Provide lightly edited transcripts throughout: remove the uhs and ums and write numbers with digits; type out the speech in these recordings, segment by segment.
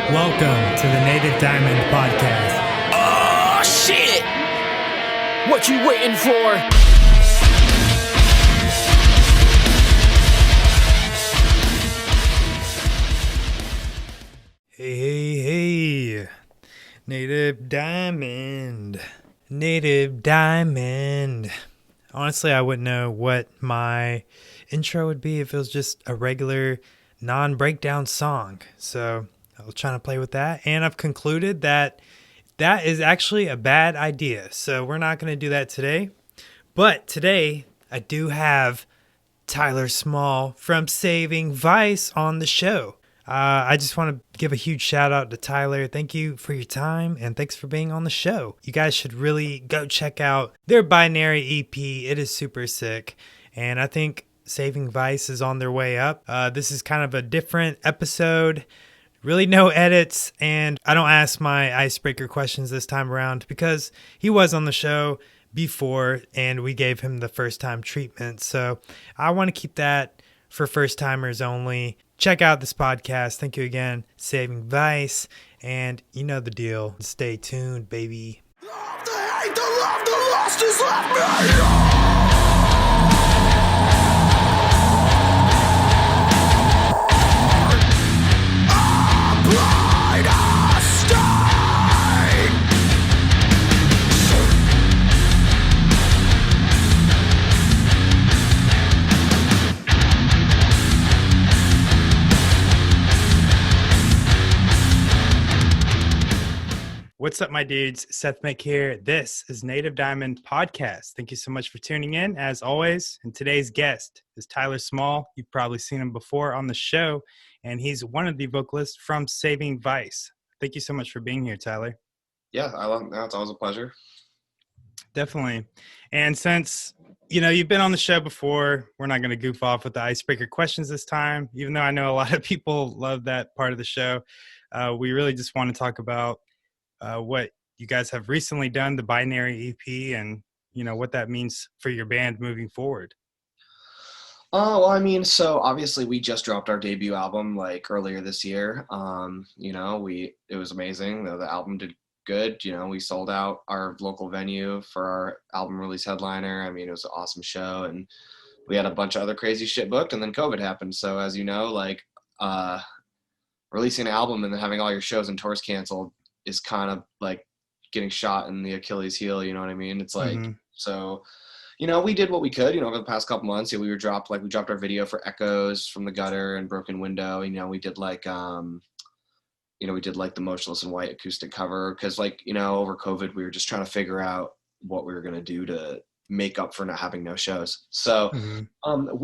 Welcome to the Native Diamond Podcast. Oh, shit! What you waiting for? Hey. Native Diamond. Native Diamond. Honestly, I wouldn't know what my intro would be if it was just a regular non-breakdown song. So I was trying to play with that, and I've concluded that that is actually a bad idea. So we're not going to do that today. But today, I do have Tyler Small from Saving Vice on the show. I just want to give a huge shout out to Tyler. Thank you for your time, and thanks for being on the show. You guys should really go check out their Binary EP. It is super sick, and I think Saving Vice is on their way up. This is kind of a different episode. Really no edits, and I don't ask my icebreaker questions this time around because he was on the show before and we gave him the first time treatment. So I want to keep that for first timers only. Check out this podcast. Thank you again, Saving Vice, and you know the deal. Stay tuned, baby. Love the hate, the love, the lost is left me. What's up, my dudes? Seth Mick here. This is Native Diamond Podcast. Thank you so much for tuning in, as always. And today's guest is Tyler Small. You've probably seen him before on the show, and he's one of the vocalists from Saving Vice. Thank you so much for being here, Tyler. Yeah, I love that. It's always a pleasure. Definitely. And since, you've been on the show before, we're not going to goof off with the icebreaker questions this time, even though I know a lot of people love that part of the show. We really just want to talk about what you guys have recently done, the Binary EP, and what that means for your band moving forward. So obviously we just dropped our debut album like earlier this year. It was amazing. The album did good. We sold out our local venue for our album release headliner. It was an awesome show, and we had a bunch of other crazy shit booked, and then COVID happened. So as you know, releasing an album and then having all your shows and tours canceled is kind of like getting shot in the Achilles heel, you know what I mean? It's like, So, we did what we could, over the past couple months. We dropped our video for Echoes from the Gutter and Broken Window. We did the Motionless in White acoustic cover. Cause over COVID, we were just trying to figure out what we were going to do to make up for not having no shows. So, kind of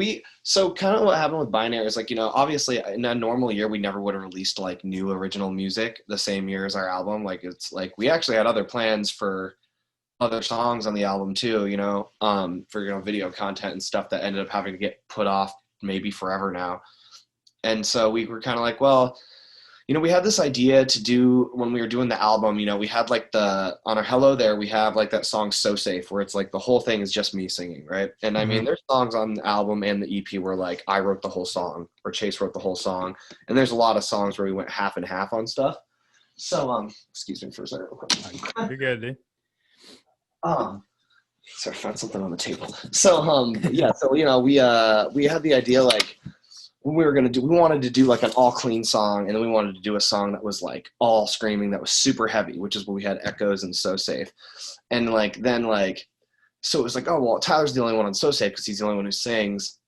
what happened with Binary is obviously in a normal year, we never would have released new original music the same year as our album. We actually had other plans for other songs on the album too, for, video content and stuff that ended up having to get put off maybe forever now. And so we were kind of like, well, we had this idea to do when we were doing the album, we had on our Hello There, we have that song So Safe, where it's the whole thing is just me singing, right? And there's songs on the album and the EP where I wrote the whole song or Chase wrote the whole song. And there's a lot of songs where we went half and half on stuff. So, excuse me for a second. You're good, dude. Sorry, I found something on the table. So, we had the idea when we wanted to do an all clean song, and then we wanted to do a song that was all screaming, that was super heavy, which is what we had Echoes and So Safe. And so it was oh, well, Tyler's the only one on So Safe because he's the only one who sings.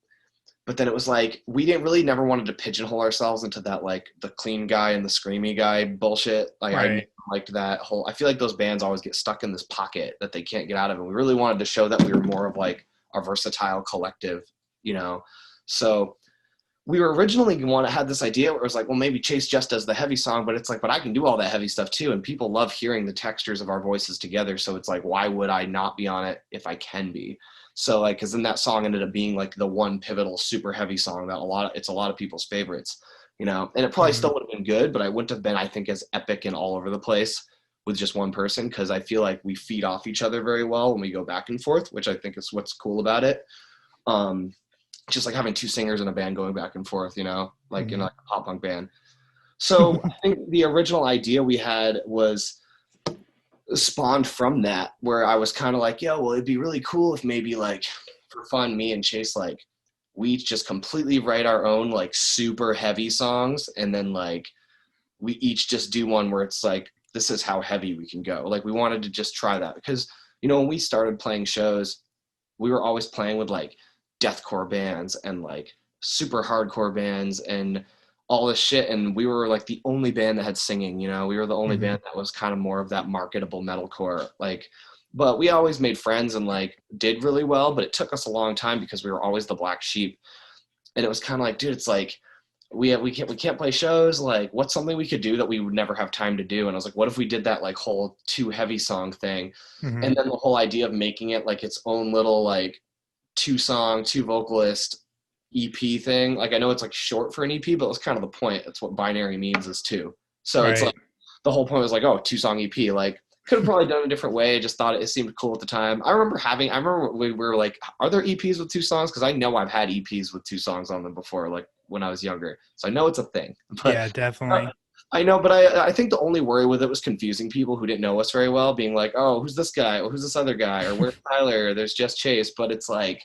But then it was we didn't never wanted to pigeonhole ourselves into that, the clean guy and the screamy guy bullshit. Right. I liked that whole, I feel like those bands always get stuck in this pocket that they can't get out of. And we really wanted to show that we were more of a versatile collective, So we were originally had this idea where it was well, maybe Chase just does the heavy song, but it's but I can do all that heavy stuff too. And people love hearing the textures of our voices together. So it's why would I not be on it if I can be? So cause then that song ended up being the one pivotal, super heavy song that it's a lot of people's favorites, and it probably still would have been good, but I wouldn't have been, I think, as epic and all over the place with just one person. Cause I feel we feed off each other very well when we go back and forth, which I think is what's cool about it. Just having two singers in a band going back and forth, in a pop punk band. So I think the original idea we had was spawned from that, where I was kind of like, yo, well, it'd be really cool if maybe like for fun, me and Chase, like we each just completely write our own like super heavy songs, and then like we each just do one where it's like, this is how heavy we can go. Like we wanted to just try that because, you know, when we started playing shows, we were always playing with like deathcore bands and like super hardcore bands and all this shit, and we were like the only band that had singing, you know. We were the only band that was kind of more of that marketable metalcore, like, but we always made friends and like did really well, but it took us a long time because we were always the black sheep. And it was kind of like, dude, it's like we can't play shows, like what's something we could do that we would never have time to do? And I was like, what if we did that like whole 2 heavy song thing? And then the whole idea of making it like its own little like 2 song, 2 vocalist EP thing. Like I know it's like short for an EP, but it's kind of the point. It's what binary means is 2. So It's like the whole point was like, oh, 2 song EP. Like could have probably done it a different way. Just thought it seemed cool at the time. I remember we were like, are there EPs with 2 songs? Because I know I've had EPs with 2 songs on them before, like when I was younger. So I know it's a thing. But, yeah, definitely. I know, but I think the only worry with it was confusing people who didn't know us very well, being like, oh, who's this guy? Or who's this other guy? Or where's Tyler? Or there's just Chase. But it's like,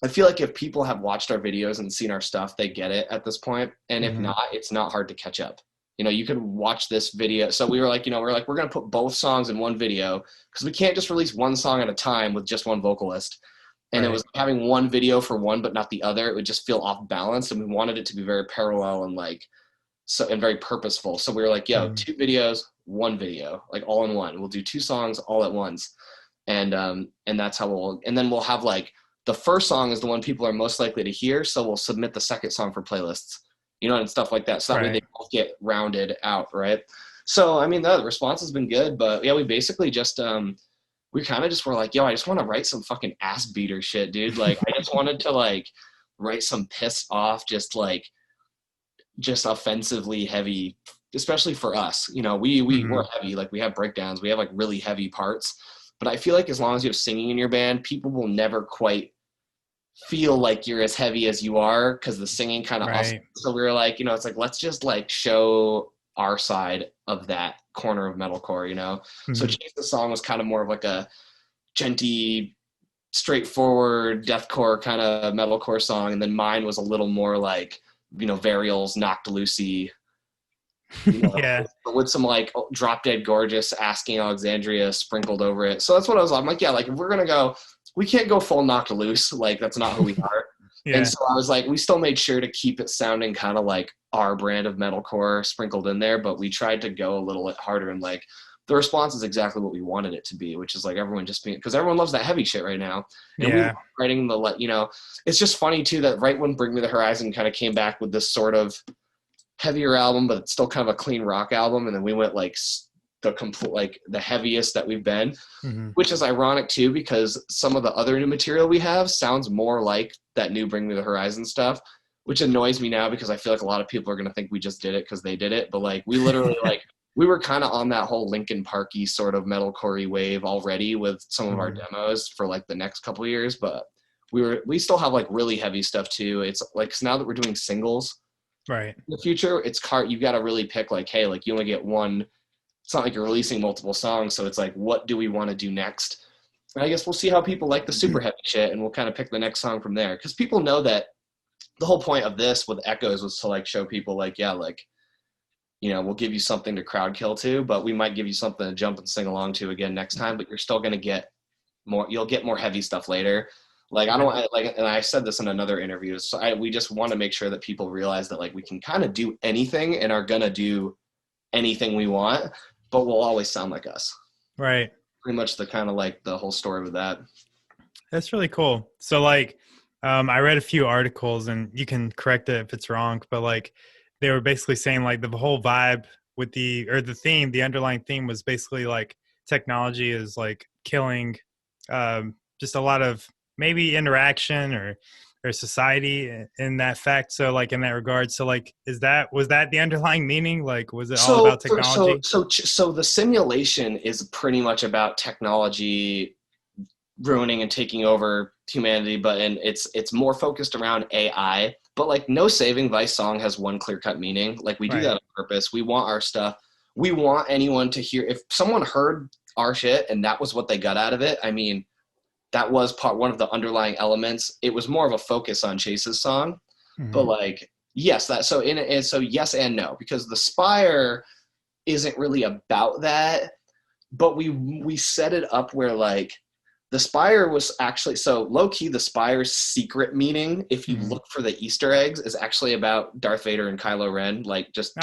I feel like if people have watched our videos and seen our stuff, they get it at this point. And if not, it's not hard to catch up. You know, you could watch this video. So we were like, we're going to put both songs in one video because we can't just release one song at a time with just one vocalist. And it was having one video for one, but not the other. It would just feel off balance. And we wanted it to be very parallel and like, so, and very purposeful. So we were like, 2 videos, 1 video, like all in one. We'll do 2 songs all at once. And that's how and then we'll have like, the first song is the one people are most likely to hear, so we'll submit the second song for playlists, you know, and stuff like that. So that way they both get rounded out, right? So, I mean, the response has been good, but yeah, we basically just, we kind of just were like, yo, I just want to write some fucking ass beater shit, dude. Like, I just wanted to like write some pissed off, just offensively heavy, especially for us. You know, we're heavy, like we have breakdowns, we have like really heavy parts, but I feel like as long as you have singing in your band, people will never quite feel like you're as heavy as you are because the singing kind of so we were like, it's like, let's just like show our side of that corner of metalcore, you know. So Chase's song was kind of more of like a genty, straightforward deathcore kind of metalcore song, and then mine was a little more like, Varial's Knocked Loosey, with some like Drop Dead Gorgeous Asking Alexandria sprinkled over it. So that's what I'm like, like if we're gonna go, we can't go full Knocked Loose, like that's not who we are. And so I was like, we still made sure to keep it sounding kind of like our brand of metalcore sprinkled in there, but we tried to go a little bit harder, and like the response is exactly what we wanted it to be, which is like everyone just being, because everyone loves that heavy shit right now. And we were writing it's just funny too that right when Bring Me the Horizon kind of came back with this sort of heavier album, but it's still kind of a clean rock album, and then we went like the complete, like the heaviest that we've been, which is ironic too, because some of the other new material we have sounds more like that new Bring Me the Horizon stuff, which annoys me now because I feel like a lot of people are going to think we just did it because they did it. But like, we literally like, we were kind of on that whole Linkin Parky sort of metalcore wave already with some of our demos for like the next couple of years. But we still have like really heavy stuff too. It's like, so now that we're doing singles in the future, it's you got to really pick like, hey, like you only get one. It's not like you're releasing multiple songs. So it's like, what do we want to do next? And I guess we'll see how people like the super heavy shit, and we'll kind of pick the next song from there. Because people know that the whole point of this with Echoes was to like show people like, we'll give you something to crowd kill to, but we might give you something to jump and sing along to again next time, but you're still going to get more, you'll get more heavy stuff later. Like, I don't like, and I said this in another interview. So we just want to make sure that people realize that like, we can kind of do anything and are going to do anything we want, but we'll always sound like us. Right. Pretty much the kind of like the whole story with that. That's really cool. So like, I read a few articles, and you can correct it if it's wrong, but like they were basically saying like the whole vibe with the underlying theme was basically like technology is like killing just a lot of maybe interaction or society in that fact. So like in that regard, so like was that the underlying meaning? Like was it all about technology? So the simulation is pretty much about technology ruining and taking over humanity, and it's more focused around AI But like No Saving Vice song has one clear-cut meaning. Like we do that on purpose. We want our stuff. We want anyone to hear. If someone heard our shit and that was what they got out of it, I mean, that was one of the underlying elements. It was more of a focus on Chase's song, but like, yes, so yes and no, because the Spire isn't really about that, but we set it up where like the Spire was actually, so low key, the Spire's secret meaning, if you look for the Easter eggs, is actually about Darth Vader and Kylo Ren, like just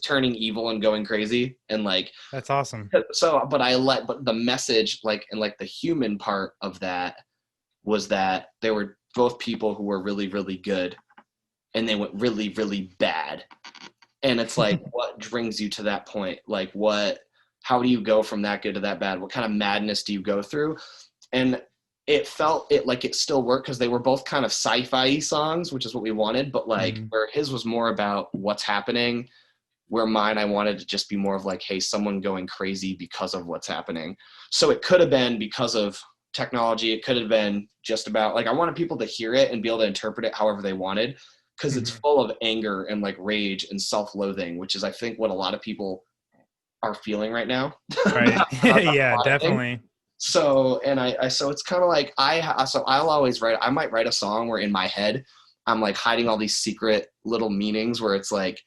turning evil and going crazy. And like, that's awesome. So, but the message, like, and like the human part of that was that they were both people who were really, really good and they went really, really bad. And it's like, what brings you to that point? Like how do you go from that good to that bad? What kind of madness do you go through? And it felt like it still worked because they were both kind of sci-fi songs, which is what we wanted. But like where his was more about what's happening, where mine, I wanted to just be more of like, hey, someone going crazy because of what's happening. So it could have been because of technology. It could have been just about like, I wanted people to hear it and be able to interpret it however they wanted, because it's full of anger and like rage and self-loathing, which is, I think, what a lot of people are feeling right now. Right. Yeah, definitely. So, and so it's kind of like, I'll always I might write a song where in my head, I'm like hiding all these secret little meanings where it's like,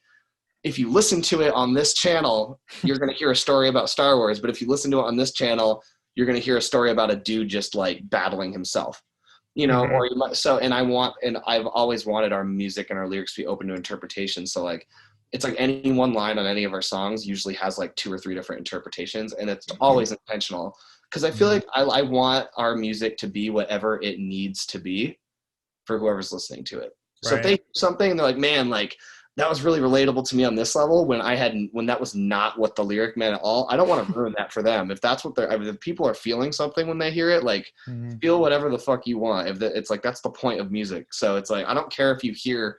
if you listen to it on this channel, you're going to hear a story about Star Wars. But if you listen to it on this channel, you're going to hear a story about a dude just like battling himself, you know, or you might, and I've always wanted our music and our lyrics to be open to interpretation. So like, it's like any one line on any of our songs usually has like 2 or 3 different interpretations, and it's always intentional. Because I feel like I want our music to be whatever it needs to be for whoever's listening to it. So if they do something, they're like, man, like that was really relatable to me on this level when that was not what the lyric meant at all. I don't want to ruin that for them. If that's what if people are feeling something when they hear it, like feel whatever the fuck you want. It's like, that's the point of music. So it's like, I don't care if you hear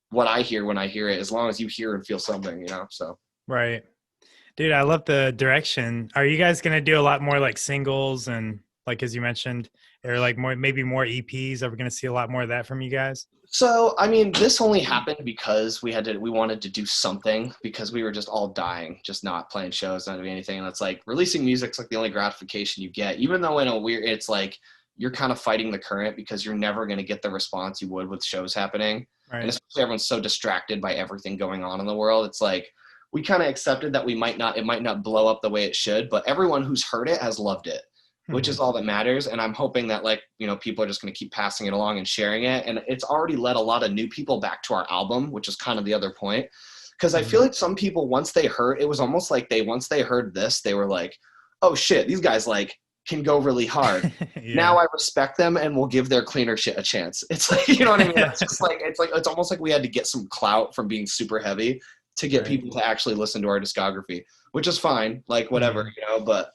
what I hear when I hear it, as long as you hear and feel something, you know? So. Right. Dude, I love the direction. Are you guys going to do a lot more like singles and like, as you mentioned, or like maybe more EPs? Are we going to see a lot more of that from you guys? So, I mean, this only happened because we wanted to do something, because we were just all dying, just not playing shows, not doing anything. And it's like releasing music's like the only gratification you get, even though it's like you're kind of fighting the current because you're never going to get the response you would with shows happening. Right. And especially everyone's so distracted by everything going on in the world. It's like, we kind of accepted that it might not blow up the way it should, but everyone who's heard it has loved it, which is all that matters. And I'm hoping that, like, you know, people are just going to keep passing it along and sharing it. And it's already led a lot of new people back to our album, which is kind of the other point. Because I feel like some people, once they heard, it was almost like once they heard this, they were like, oh shit, these guys like can go really hard. Now I respect them and will give their cleaner shit a chance. It's like, you know what I mean? It's just like, it's almost like we had to get some clout from being super heavy to get people to actually listen to our discography, which is fine, like whatever, you know, but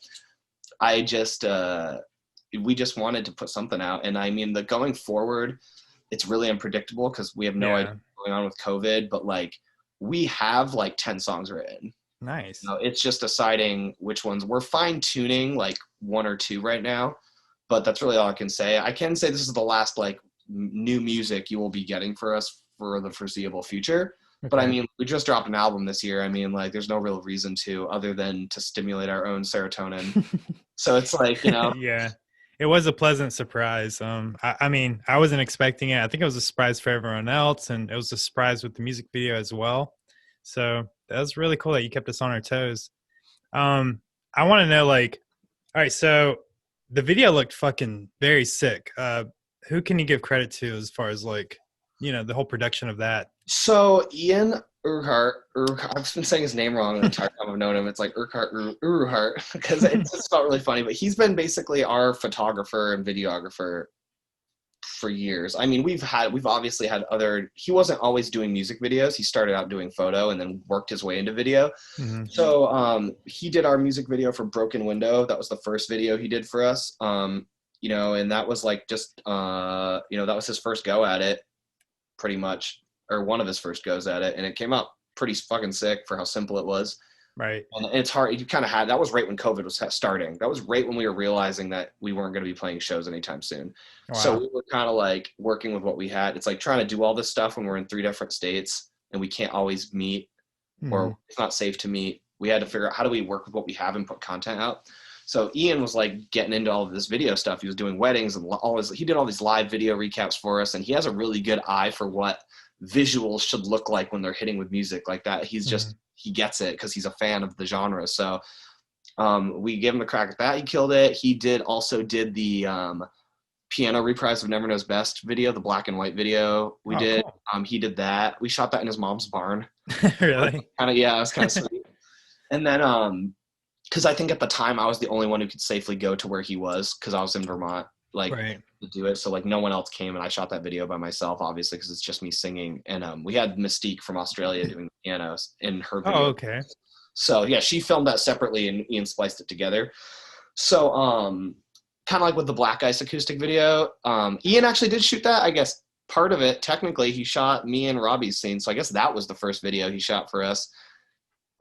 I just, we just wanted to put something out. And I mean, going forward, it's really unpredictable because we have no idea what's going on with COVID, but like we have like 10 songs written. Nice. You know, it's just deciding which ones. We're fine tuning like 1 or 2 right now, but that's really all I can say. I can say this is the last like new music you will be getting for us for the foreseeable future. Okay. But I mean, we just dropped an album this year. I mean, like, there's no real reason to, other than to stimulate our own serotonin. So it's like, you know. Yeah, it was a pleasant surprise. I mean, I wasn't expecting it. I think it was a surprise for everyone else, and it was a surprise with the music video as well. So that was really cool that you kept us on our toes. I want to know, like, all right, so the video looked fucking very sick. Who can you give credit to as far as, like, you know, the whole production of that? So Ian Urquhart, I've been saying his name wrong the entire time I've known him. It's like Urquhart because it just felt really funny. But he's been basically our photographer and videographer for years. I mean, we've obviously had he wasn't always doing music videos. He started out doing photo and then worked his way into video. Mm-hmm. So he did our music video for Broken Window. That was the first video he did for us. You know, and that was like just, you know, that was his first go at it. Pretty much, or one of his first goes at it, and it came out pretty fucking sick for how simple it was. Right. And it's hard. You kind of had, that was right when COVID was starting. That was right when we were realizing that we weren't going to be playing shows anytime soon. Wow. So we were kind of like working with what we had. It's like trying to do all this stuff when we're in 3 different states and we can't always meet, or it's not safe to meet. We had to figure out how do we work with what we have and put content out. So Ian was like getting into all of this video stuff. He was doing weddings and he did all these live video recaps for us. And he has a really good eye for what visuals should look like when they're hitting with music like that. He's just, he gets it because he's a fan of the genre. So we gave him a crack at that. He killed it. He also did the piano reprise of Never Knows Best video, the black and white video we did. Cool. He did that. We shot that in his mom's barn. Really? Yeah, it was kind of sweet. And then because I think at the time I was the only one who could safely go to where he was because I was in Vermont, to do it. So like no one else came, and I shot that video by myself, obviously, because it's just me singing. And we had Mystique from Australia doing the pianos in her video. Oh, okay. So yeah, she filmed that separately, and Ian spliced it together. So kind of like with the Black Ice acoustic video, Ian actually did shoot that. I guess part of it, technically, he shot me and Robbie's scene. So I guess that was the first video he shot for us.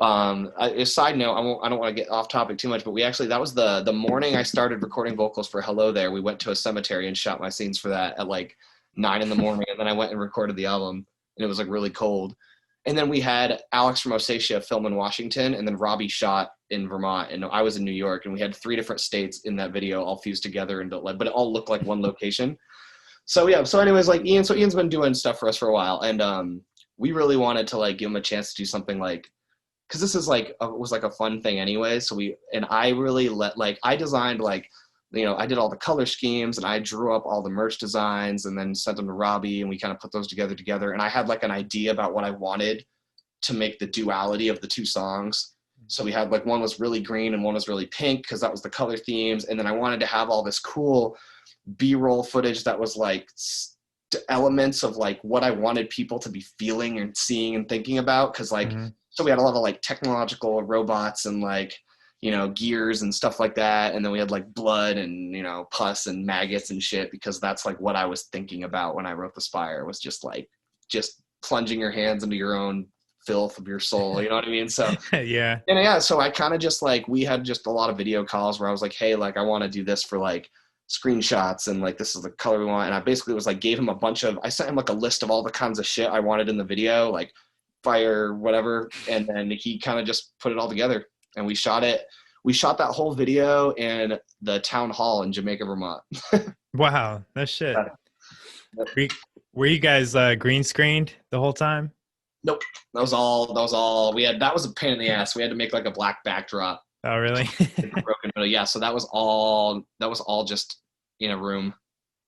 A side note, I don't want to get off topic too much, but that was the morning I started recording vocals for Hello There. We went to a cemetery and shot my scenes for that at like 9 a.m. and then I went and recorded the album, and it was like really cold. And then we had Alex from Ossetia film in Washington, and then Robbie shot in Vermont, and I was in New York, and we had 3 different states in that video all fused together, but it all looked like one location. So yeah, so anyways, like Ian's been doing stuff for us for a while, and we really wanted to like give him a chance to do something like, because this is like was like a fun thing anyway. So I really I designed like, I did all the color schemes, and I drew up all the merch designs and then sent them to Robbie, and we kind of put those together. And I had like an idea about what I wanted to make the duality of the 2 songs. So we had like one was really green and one was really pink because that was the color themes. And then I wanted to have all this cool B-roll footage that was like elements of like what I wanted people to be feeling and seeing and thinking about. Cause like, so we had a lot of like technological robots and like, gears and stuff like that. And then we had like blood and, pus and maggots and shit, because that's like what I was thinking about when I wrote the Spire, was just plunging your hands into your own filth of your soul. You know what I mean? So yeah. And yeah, so I kind of just like, we had just a lot of video calls where I was like, hey, like I want to do this for like screenshots, and like this is the color we want. And I basically was like, gave him I sent him like a list of all the kinds of shit I wanted in the video, like fire, whatever. And then he kind of just put it all together, and we shot it. We shot that whole video in the town hall in Jamaica, Vermont. Wow, that's shit. Were you guys green screened the whole time? Nope. That was all we had. That was a pain in the ass. We had to make like a black backdrop. Oh, really? Broken middle. Yeah. So that was all just in a room.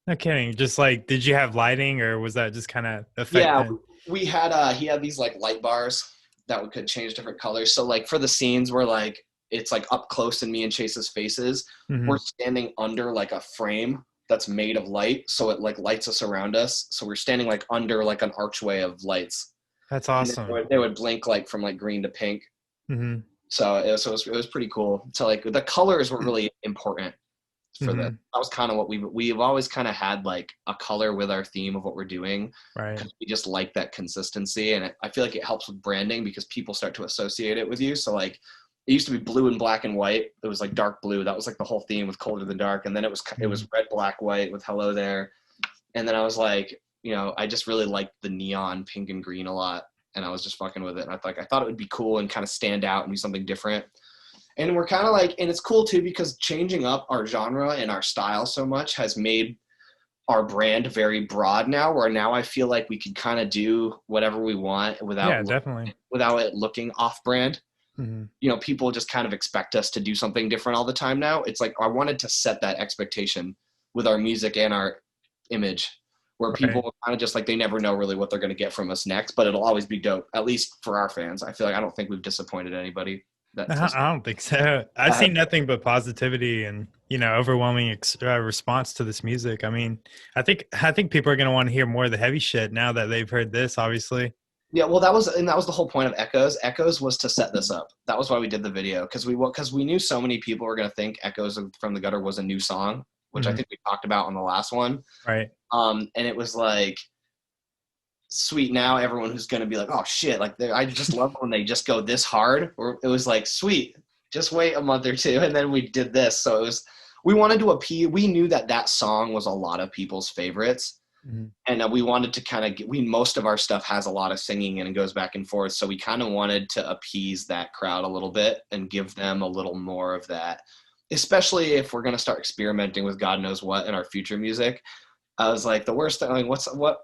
No kidding. Just like, did you have lighting, or was that just kind of effective? Yeah, we had, he had these like light bars that could change different colors. So like for the scenes where like, it's like up close in me and Chase's faces, we're standing under like a frame that's made of light. So it like lights us around us. So we're standing like under like an archway of lights. That's awesome. They would blink like from like green to pink. So it was pretty cool. So like the colors were really important for that. That was kind of what we've always kind of had, like a color with our theme of what we're doing. Right. We just like that consistency. And I feel like it helps with branding because people start to associate it with you. So like it used to be blue and black and white. It was like dark blue. That was like the whole theme with Colder Than Dark. And then it was red, black, white with Hello There. And then I was like, I just really liked the neon pink and green a lot. And I was just fucking with it. And I thought it would be cool and kind of stand out and be something different. And we're kind of like, and it's cool too, because changing up our genre and our style so much has made our brand very broad now, where now I feel like we can kind of do whatever we want without it looking off brand. People just kind of expect us to do something different all the time now. It's like, I wanted to set that expectation with our music and our image, where people kind of just like, they never know really what they're going to get from us next, but it'll always be dope, at least for our fans. I feel like I don't think we've disappointed anybody. I don't think so. I've seen nothing but positivity and, overwhelming response to this music. I mean, I think people are going to want to hear more of the heavy shit now that they've heard this, obviously. Yeah, well, that was the whole point of Echoes. Echoes was to set this up. That was why we did the video, because we knew so many people were going to think Echoes from the Gutter was a new song, which I think we talked about on the last one. Right. And it was like, sweet now everyone who's going to be like, oh shit, like I just love when they just go this hard. Or it was like, sweet, just wait a month or two, and then we did this. So it was, we wanted to appeal. We knew that song was a lot of people's favorites. And we wanted to kind of most of our stuff has a lot of singing and it goes back and forth. So we kind of wanted to appease that crowd a little bit and give them a little more of that, especially if we're going to start experimenting with God knows what in our future music. I was like, the worst thing, like what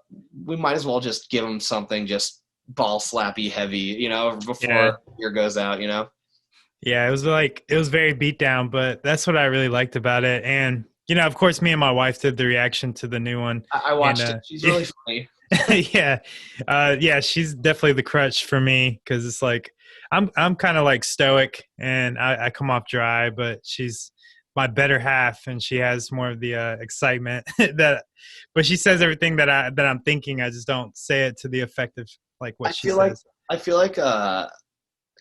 we might as well just give them something just ball slappy heavy, you know, before the year goes out, you know? Yeah, it was very beat down, but that's what I really liked about it. And, you know, of course, me and my wife did the reaction to the new one. I watched it. She's really funny. Yeah, she's definitely the crutch for me because it's like I'm kind of like stoic and I come off dry, but she's my better half and she has more of the excitement but she says everything that I'm thinking. I just don't say it to the effect of like what she says. I feel like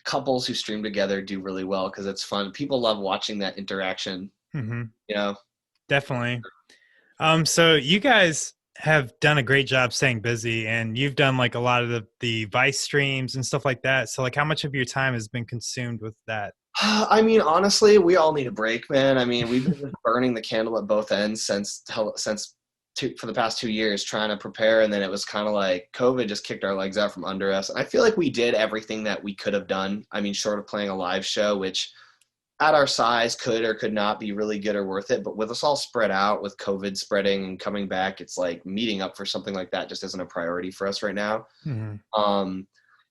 couples who stream together do really well because it's fun. People love watching that interaction. You know. Definitely. So you guys have done a great job staying busy and you've done like a lot of the Vice streams and stuff like that. So like how much of your time has been consumed with that? I mean, honestly, we all need a break, man. I mean, we've been burning the candle at both ends for the past 2 years trying to prepare. And then it was kind of like COVID just kicked our legs out from under us. And I feel like we did everything that we could have done. I mean, short of playing a live show, which at our size could or could not be really good or worth it. But with us all spread out with COVID spreading and coming back, it's like meeting up for something like that just isn't a priority for us right now.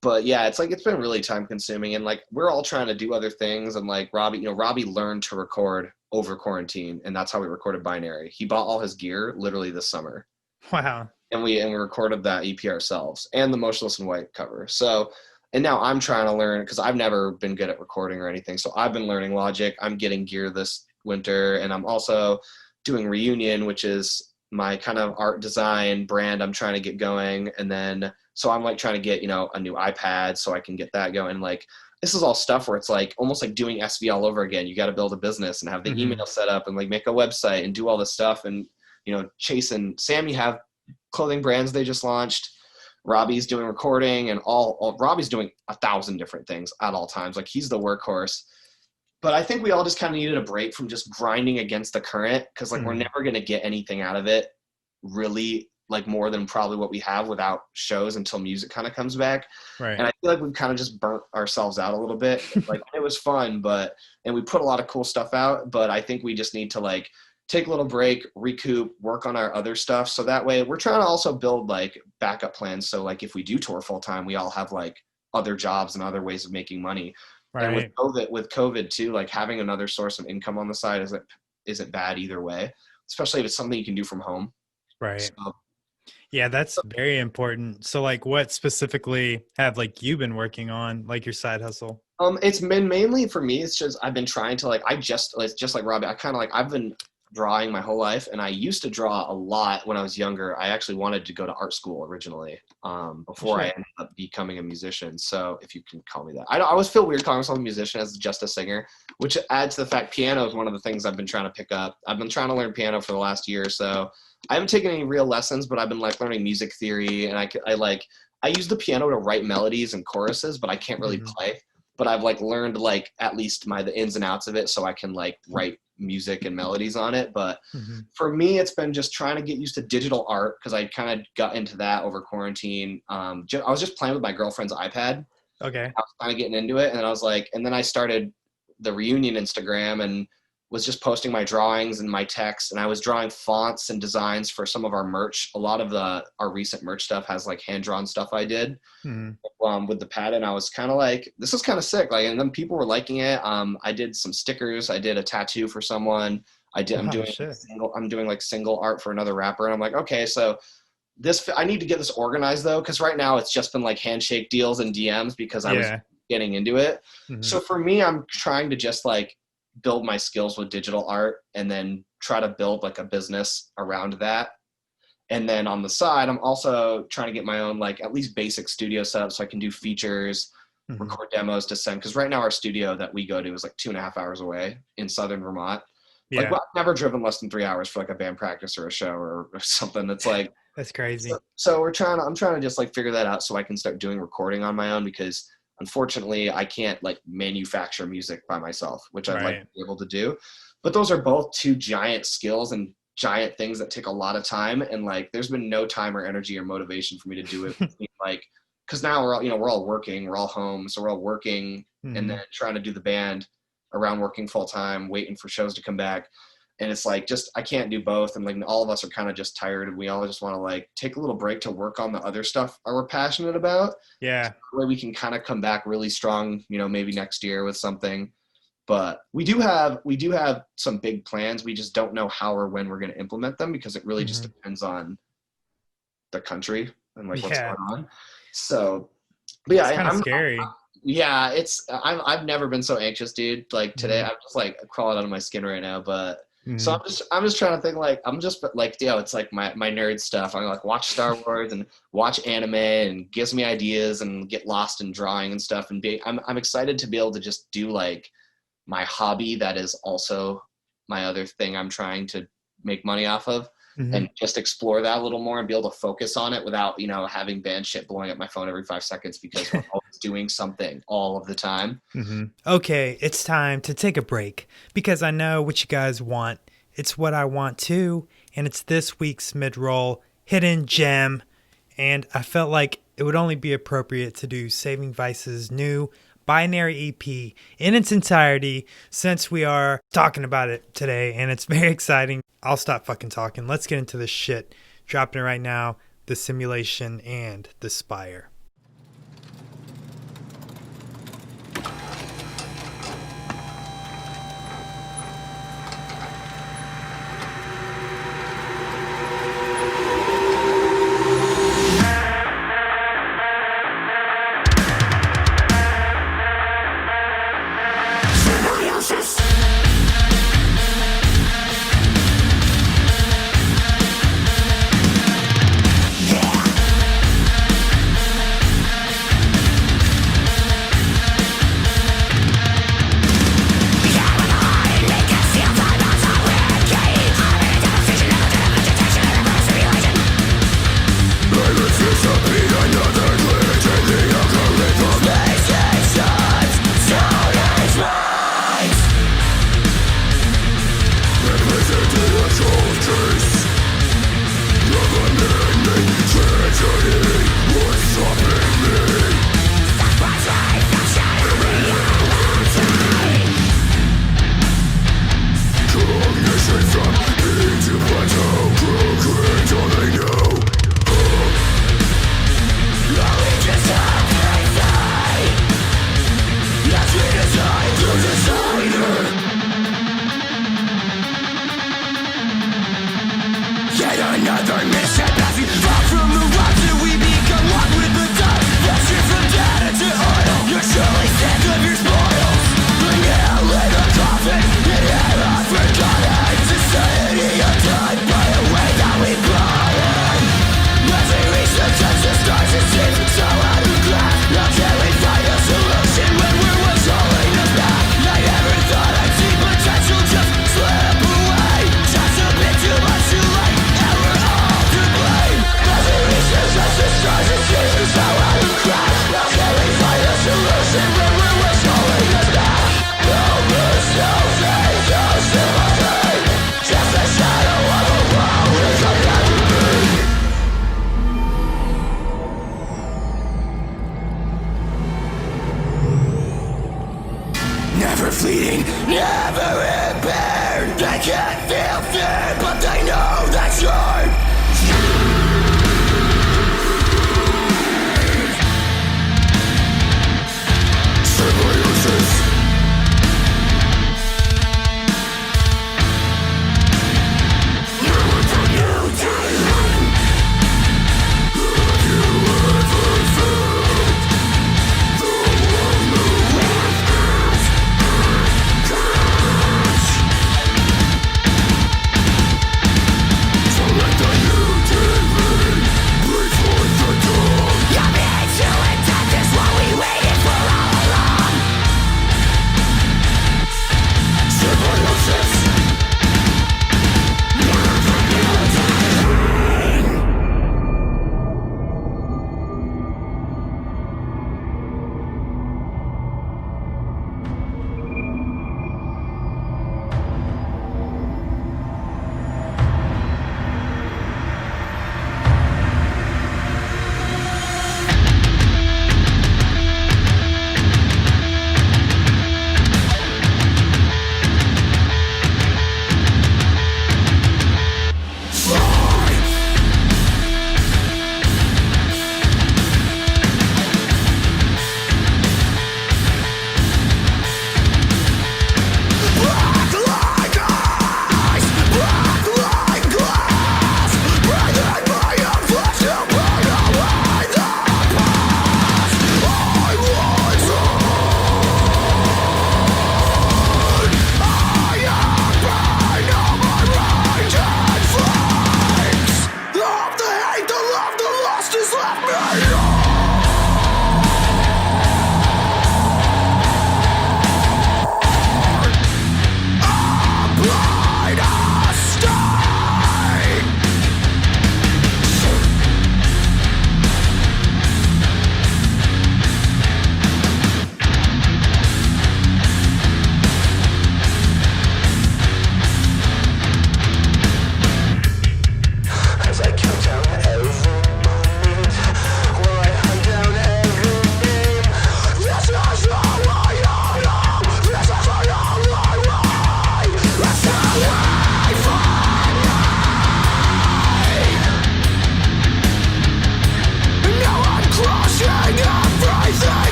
But yeah, it's like, it's been really time consuming and like, we're all trying to do other things. And like Robbie learned to record over quarantine and that's how we recorded Binary. He bought all his gear literally this summer. Wow. And we recorded that EP ourselves and the Motionless in White cover. So, and now I'm trying to learn because I've never been good at recording or anything. So I've been learning Logic. I'm getting gear this winter and I'm also doing Reunion, which is my kind of art design brand I'm trying to get going. And then, so I'm like trying to get, a new iPad so I can get that going. Like, this is all stuff where it's like almost like doing SV all over again. You got to build a business and have the email set up and like make a website and do all this stuff. And, Chase and Sam, you have clothing brands they just launched. Robbie's doing recording and all Robbie's doing 1,000 different things at all times. Like he's the workhorse. But I think we all just kind of needed a break from just grinding against the current because like we're never going to get anything out of it really like more than probably what we have without shows until music kind of comes back. Right. And I feel like we've kind of just burnt ourselves out a little bit. Like it was fun, and we put a lot of cool stuff out, but I think we just need to like take a little break, recoup, work on our other stuff. So that way we're trying to also build like backup plans. So like if we do tour full time, we all have like other jobs and other ways of making money. Right. And with COVID too, like having another source of income on the side isn't bad either way, especially if it's something you can do from home. Right. So, yeah, that's very important. So like what specifically have like you been working on, like your side hustle? It's been mainly for me. It's just, I've been trying to just like Robbie, I've been drawing my whole life. And I used to draw a lot when I was younger. I actually wanted to go to art school originally, before I ended up becoming a musician. So if you can call me that, I always feel weird calling myself a musician as just a singer, which adds to the fact piano is one of the things I've been trying to pick up. I've been trying to learn piano for the last year or so. I haven't taken any real lessons, but I've been like learning music theory and I use the piano to write melodies and choruses, but I can't really play, but I've like learned like at least the ins and outs of it. So I can like write music and melodies on it. But for me, it's been just trying to get used to digital art because I kind of got into that over quarantine. I was just playing with my girlfriend's iPad. Okay. I was kind of getting into it. And then I was like, and then I started the Reunion Instagram and was just posting my drawings and my text. And I was drawing fonts and designs for some of our merch. A lot of our recent merch stuff has like hand-drawn stuff I did with the pad. And I was kind of like, this is kind of sick. Like, and then people were liking it. I did some stickers. I did a tattoo for someone. I'm doing like single art for another rapper. And I'm like, okay, so I need to get this organized though. Cause right now it's just been like handshake deals and DMs because I was getting into it. So for me, I'm trying to just like build my skills with digital art and then try to build like a business around that. And then on the side, I'm also trying to get my own, like at least basic studio setup so I can do features, record demos to send. Cause right now our studio that we go to is like 2.5 hours away in Southern Vermont. Like, I've never driven less than 3 hours for like a band practice or a show or something. It's like, that's crazy. So I'm trying to just like figure that out so I can start doing recording on my own, because unfortunately I can't like manufacture music by myself, which I'd like to be able to do. But those are both two giant skills and giant things that take a lot of time. And like, there's been no time or energy or motivation for me to do it. Like, cause now we're all working, we're all home. So we're all working and then trying to do the band around working full time, waiting for shows to come back. And it's like, just, I can't do both. And like, all of us are kind of just tired, and we all just want to like take a little break to work on the other stuff we're passionate about. Yeah. Where we can kind of come back really strong, maybe next year with something. But we do have some big plans. We just don't know how or when we're going to implement them, because it really just depends on the country and like what's going on. So, but yeah, it's kind of scary. I've never been so anxious, dude. Like today, I'm just like crawling out of my skin right now. But so I'm just trying to think, like, it's like my nerd stuff. I'm like watch Star Wars and watch anime, and gives me ideas, and get lost in drawing and stuff. And I'm excited to be able to just do like my hobby that is also my other thing I'm trying to make money off of. And just explore that a little more and be able to focus on it without, having band shit blowing up my phone every 5 seconds, because we're always doing something all of the time. Okay, it's time to take a break, because I know what you guys want. It's what I want too, and it's this week's mid-roll hidden gem. And I felt like it would only be appropriate to do Saving Vice's new Binary EP in its entirety, since we are talking about it today, and it's very exciting. I'll stop fucking talking. Let's get into this shit. Dropping it right now, The Simulation and The Spire.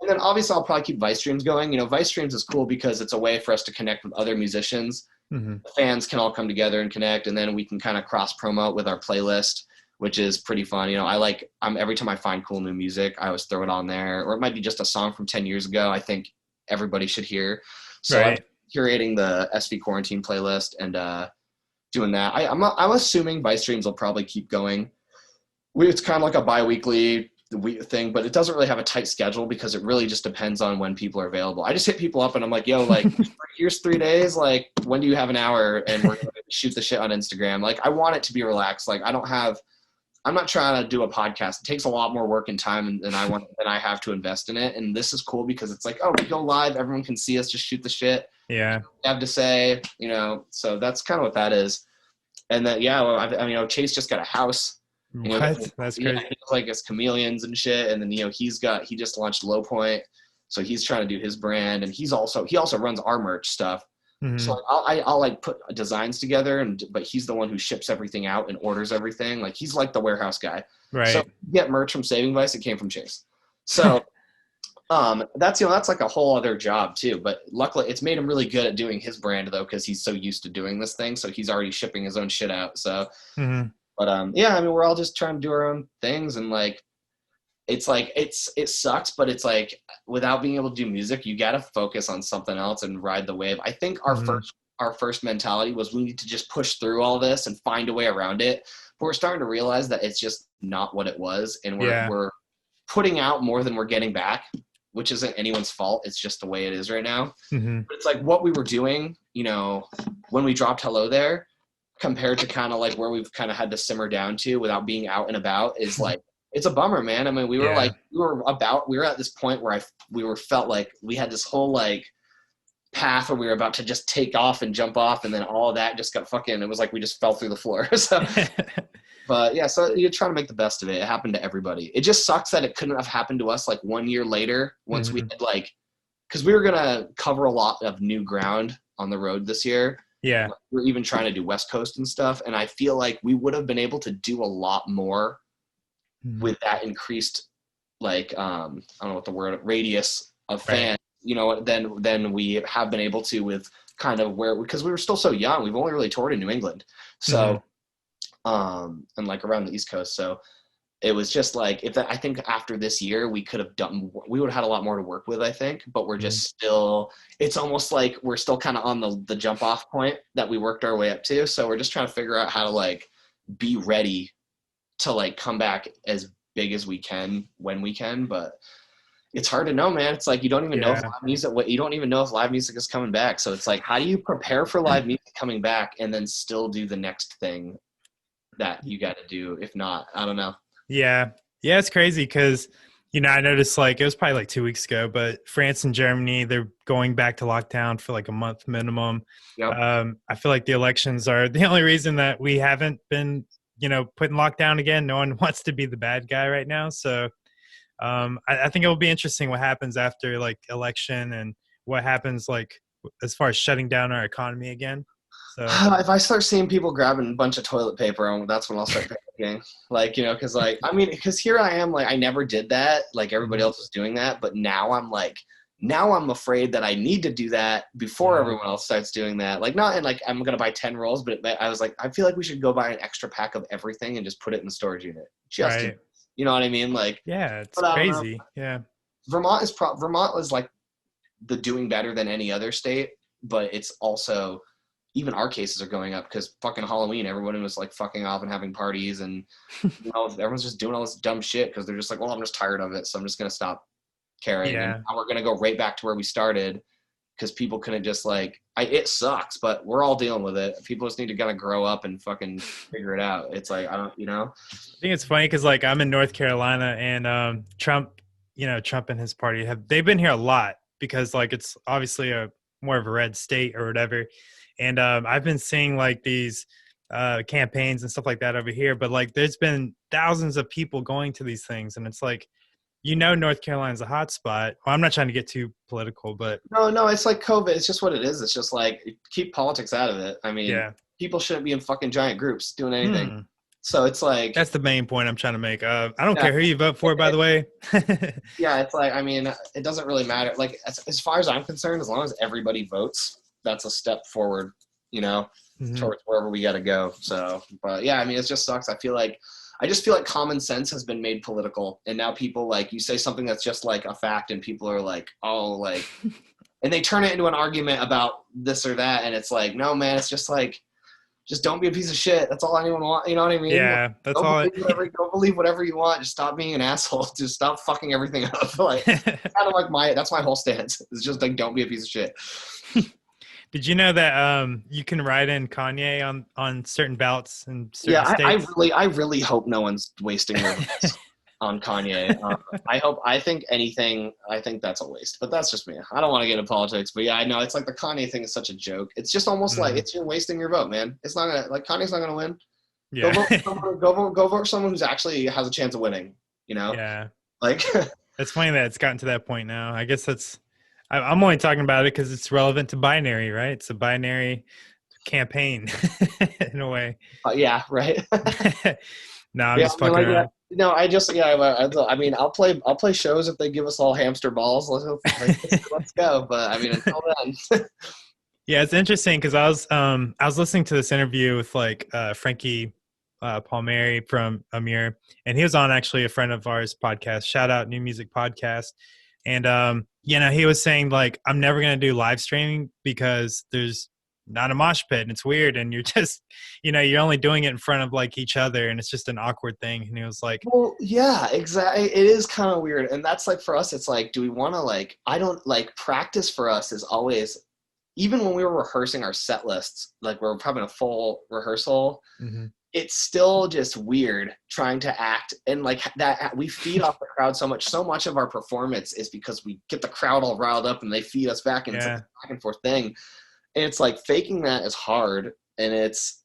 And then obviously I'll probably keep Vice Streams going. You know, Vice Streams is cool because it's a way for us to connect with other musicians. Mm-hmm. Fans can all come together and connect, and then we can kind of cross promote with our playlist, which is pretty fun. You know, every time I find cool new music, I always throw it on there, or it might be just a song from 10 years ago I think everybody should hear. So Right. I'm curating the SV Quarantine playlist and doing that. I'm assuming Vice Streams will probably keep going. It's kind of like a bi-weekly thing, but it doesn't really have a tight schedule because it really just depends on when people are available. I just hit people up and I'm like, yo, like, here's 3 days. Like, when do you have an hour? And we're going to shoot the shit on Instagram. Like, I want it to be relaxed. Like, I'm not trying to do a podcast. It takes a lot more work and time than I have to invest in it. And this is cool because it's like, oh, we go live. Everyone can see us, just shoot the shit. Yeah. Have to say, you know, so that's kind of what that is. And then, yeah, well, I mean, Chase just got a house. You know, What? That's crazy. He's like it's chameleons and shit. And then, you know, he just launched Low Point. So he's trying to do his brand. And he also runs our merch stuff. Mm-hmm. So I'll like put designs together, but he's the one who ships everything out and orders everything. Like, he's like the warehouse guy. Right. So get merch from Saving Vice, it came from Chase. So that's like a whole other job too. But luckily it's made him really good at doing his brand though, because he's so used to doing this thing. So he's already shipping his own shit out. So Mm-hmm. but yeah, I mean, we're all just trying to do our own things, and like it's like it sucks, but it's like without being able to do music, you got to focus on something else and ride the wave. I think our first mentality was we need to just push through all this and find a way around it. But we're starting to realize that it's just not what it was, and we're putting out more than we're getting back, which isn't anyone's fault. It's just the way it is right now. Mm-hmm. But it's like what we were doing, you know, when we dropped Hello There, compared to kind of like where we've kind of had to simmer down to without being out and about, is like, it's a bummer, man. I mean, we were at this point where felt like we had this whole like path where we were about to just take off and jump off, and then all of that just got it was like we just fell through the floor. So but yeah, so you're trying to make the best of it. It happened to everybody. It just sucks that it couldn't have happened to us like 1 year later, once we had like, because we were gonna cover a lot of new ground on the road this year. Yeah. We're even trying to do West Coast and stuff. And I feel like we would have been able to do a lot more with that increased, like, I don't know what the word, radius of fans, you know, than we have been able to with kind of because we were still so young. We've only really toured in New England. So, and like around the East Coast. So it was just like, I think after this year, we would have had a lot more to work with, I think, but we're just still, it's almost like we're still kind of on the jump off point that we worked our way up to. So we're just trying to figure out how to like be ready to like come back as big as we can when we can. But it's hard to know, man. It's like, you don't even know if live music is coming back. So it's like, how do you prepare for live music coming back and then still do the next thing that you got to do? If not, I don't know. Yeah. Yeah, it's crazy because, you know, I noticed like it was probably like 2 weeks ago, but France and Germany, they're going back to lockdown for like a month minimum. Yep. I feel like the elections are the only reason that we haven't been, you know, put in lockdown again. No one wants to be the bad guy right now. So I think it will be interesting what happens after like election and what happens like as far as shutting down our economy again. So if I start seeing people grabbing a bunch of toilet paper, that's when I'll start panicking. Like, you know, because like, I mean, because here I am, like, I never did that. Like, everybody else was doing that. But now I'm like, I'm afraid that I need to do that before everyone else starts doing that. Like, not in like, I'm going to buy 10 rolls, but I was like, I feel like we should go buy an extra pack of everything and just put it in the storage unit. You know what I mean? Like, yeah, it's crazy. Yeah. Vermont is like the doing better than any other state, but it's also, even our cases are going up because fucking Halloween, everyone was like fucking off and having parties, and you know, everyone's just doing all this dumb shit because they're just like, well, I'm just tired of it, so I'm just gonna stop caring. Yeah. And now we're gonna go right back to where we started because people couldn't just like, it sucks, but we're all dealing with it. People just need to kind of grow up and fucking figure it out. It's like, I think it's funny because like I'm in North Carolina and Trump and his party they've been here a lot because like it's obviously more of a red state or whatever. And I've been seeing like these campaigns and stuff like that over here, but like there's been thousands of people going to these things, and it's like, you know, North Carolina's a hot spot. Well, I'm not trying to get too political, but no, it's like COVID. It's just what it is. It's just like, keep politics out of it. I mean, people shouldn't be in fucking giant groups doing anything. So it's like, That's the main point I'm trying to make. I don't yeah, care who you vote for, by the way. yeah, it's like, I mean, it doesn't really matter. Like, as far as I'm concerned, as long as everybody votes, that's a step forward, you know, towards wherever we got to go. So, but yeah, I mean, it just sucks. I just feel like common sense has been made political, and now people, like, you say something that's just like a fact and people are like, oh, like, and they turn it into an argument about this or that. And it's like, no, man, it's just like, just don't be a piece of shit. That's all anyone wants. You know what I mean? Yeah, that's all. Don't believe whatever you want. Just stop being an asshole. Just stop fucking everything up. Like, kind of like that's my whole stance. It's just like, don't be a piece of shit. Did you know that you can write in Kanye on certain ballots in certain states? I really hope no one's wasting their votes on Kanye. I think that's a waste, but that's just me. I don't want to get into politics, but yeah, I know it's like the Kanye thing is such a joke. It's just almost like you're wasting your vote, man. It's not gonna, like, Kanye's not gonna win. Yeah. Go vote for someone who's actually has a chance of winning, you know? Yeah. Like, it's funny that it's gotten to that point now. I guess I'm only talking about it because it's relevant to binary, right? It's a binary campaign in a way. Yeah, right. No, I'm just fucking around. Yeah. No, I mean, I'll play shows if they give us all hamster balls. Let's go. But I mean, until then. Yeah, it's interesting because I was listening to this interview with like Frankie Palmieri from Amir, and he was on actually a friend of ours podcast. Shout out New Music Podcast. And he was saying, like, I'm never gonna do live streaming because there's not a mosh pit and it's weird, and you're just, you're only doing it in front of like each other, and it's just an awkward thing. And he was like, well, yeah, exactly. It is kind of weird. And that's like, for us, it's like, do we want to, like, I don't, like, practice for us is always, even when we were rehearsing our set lists, like we're having a full rehearsal, it's still just weird trying to act, and like that we feed off the crowd so much. So much of our performance is because we get the crowd all riled up and they feed us back, and it's like a back and forth thing. And it's like faking that is hard, and it's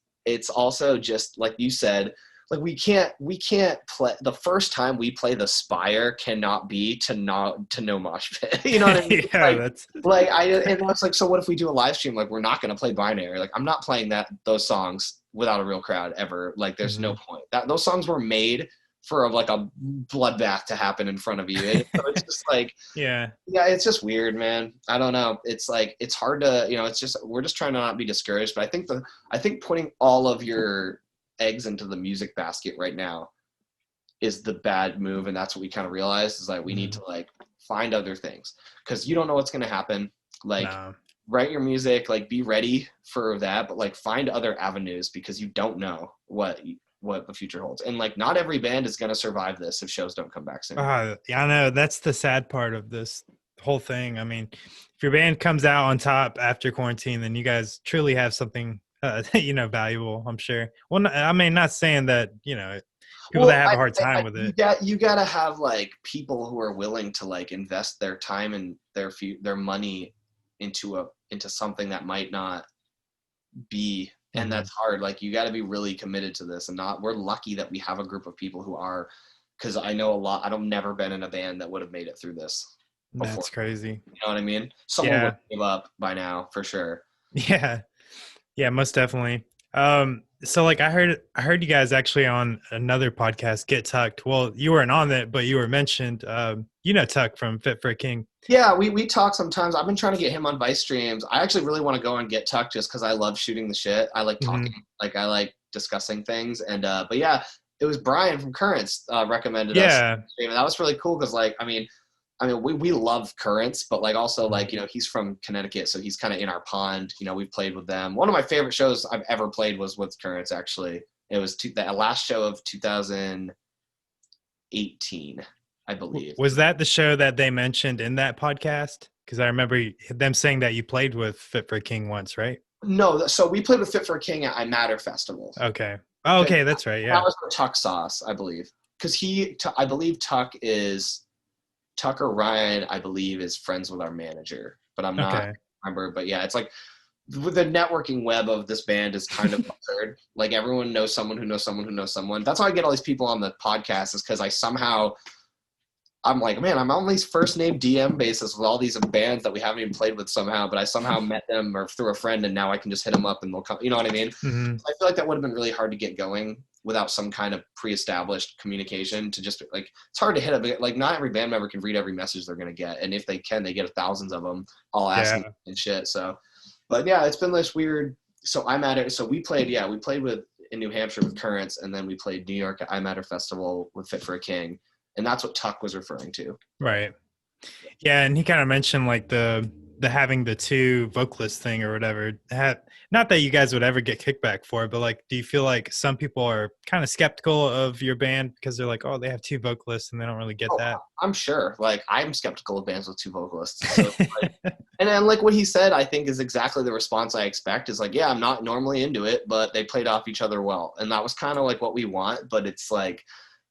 also just like you said, like we can't play the first time we play the Spire cannot be to no mosh pit. You know what I mean? Yeah, and it's like, so what if we do a live stream? Like, we're not going to play binary. Like, I'm not playing those songs without a real crowd ever. Like, there's no point. Those songs were made for like a bloodbath to happen in front of you. And so it's just like, yeah, it's just weird, man. I don't know. It's like, it's hard to, it's just, we're just trying to not be discouraged. But I think putting all of your eggs into the music basket right now is the bad move. And that's what we kind of realized, is like, we need to like find other things, because you don't know what's going to happen. Like, write your music, like, be ready for that, but like find other avenues, because you don't know what the future holds. And like, not every band is going to survive this if shows don't come back soon. Yeah, I know. That's the sad part of this whole thing. I mean, if your band comes out on top after quarantine, then you guys truly have something, valuable, I'm sure. Well, I mean, not saying that, people that have a hard time with it. You got to have like people who are willing to like invest their time and their money into something that might not be, and that's hard. Like, you got to be really committed to this, and we're lucky that we have a group of people who are, because I know a lot. I've never been in a band that would have made it through this before. That's crazy. You know what I mean? Someone would give up by now for sure. Yeah, most definitely. So like I heard you guys actually on another podcast, Get Tucked. Well, you weren't on it, but you were mentioned. Tuck from Fit for a King. Yeah, we talk sometimes. I've been trying to get him on Vice streams. I actually really want to go and Get Tucked just because I love shooting the shit. I like talking, like I like discussing things. And but yeah, it was Brian from Currents recommended us. And that was really cool because like I mean we love Currents, but like also like he's from Connecticut, so he's kind of in our pond. We've played with them. One of my favorite shows I've ever played was with Currents. Actually, it was the last show of 2018. I believe. Was that the show that they mentioned in that podcast? Because I remember them saying that you played with Fit for a King once, right? No, so we played with Fit for a King at I Matter Festival. Okay. Oh, okay, that's right. Yeah. That was for Tuck Sauce, I believe. Because I believe Tuck or Ryan, I believe, is friends with our manager, but I'm not remember. But yeah, it's like the networking web of this band is kind of absurd. Like everyone knows someone who knows someone who knows someone. That's how I get all these people on the podcast, is because I'm like, man, I'm on these first name DM basis with all these bands that we haven't even played with somehow, but I somehow met them or through a friend, and now I can just hit them up and they'll come. You know what I mean? Mm-hmm. So I feel like that would have been really hard to get going without some kind of pre-established communication to just like, it's hard to hit it. Like not every band member can read every message they're going to get. And if they can, they get thousands of them all asking and shit. So, but yeah, it's been this weird. So I'm at it. So we played in New Hampshire with Currents, and then we played New York at I'm At Her Festival with Fit for a King. And that's what Tuck was referring to. Right. Yeah. And he kind of mentioned like the having the two vocalists thing or whatever. Not that you guys would ever get kickback for it, but like, do you feel like some people are kind of skeptical of your band because they're like, oh, they have two vocalists and they don't really get that? I'm sure. Like, I'm skeptical of bands with two vocalists. So, like, and then like what he said, I think is exactly the response I expect is like, yeah, I'm not normally into it, but they played off each other well. And that was kind of like what we want, but it's like,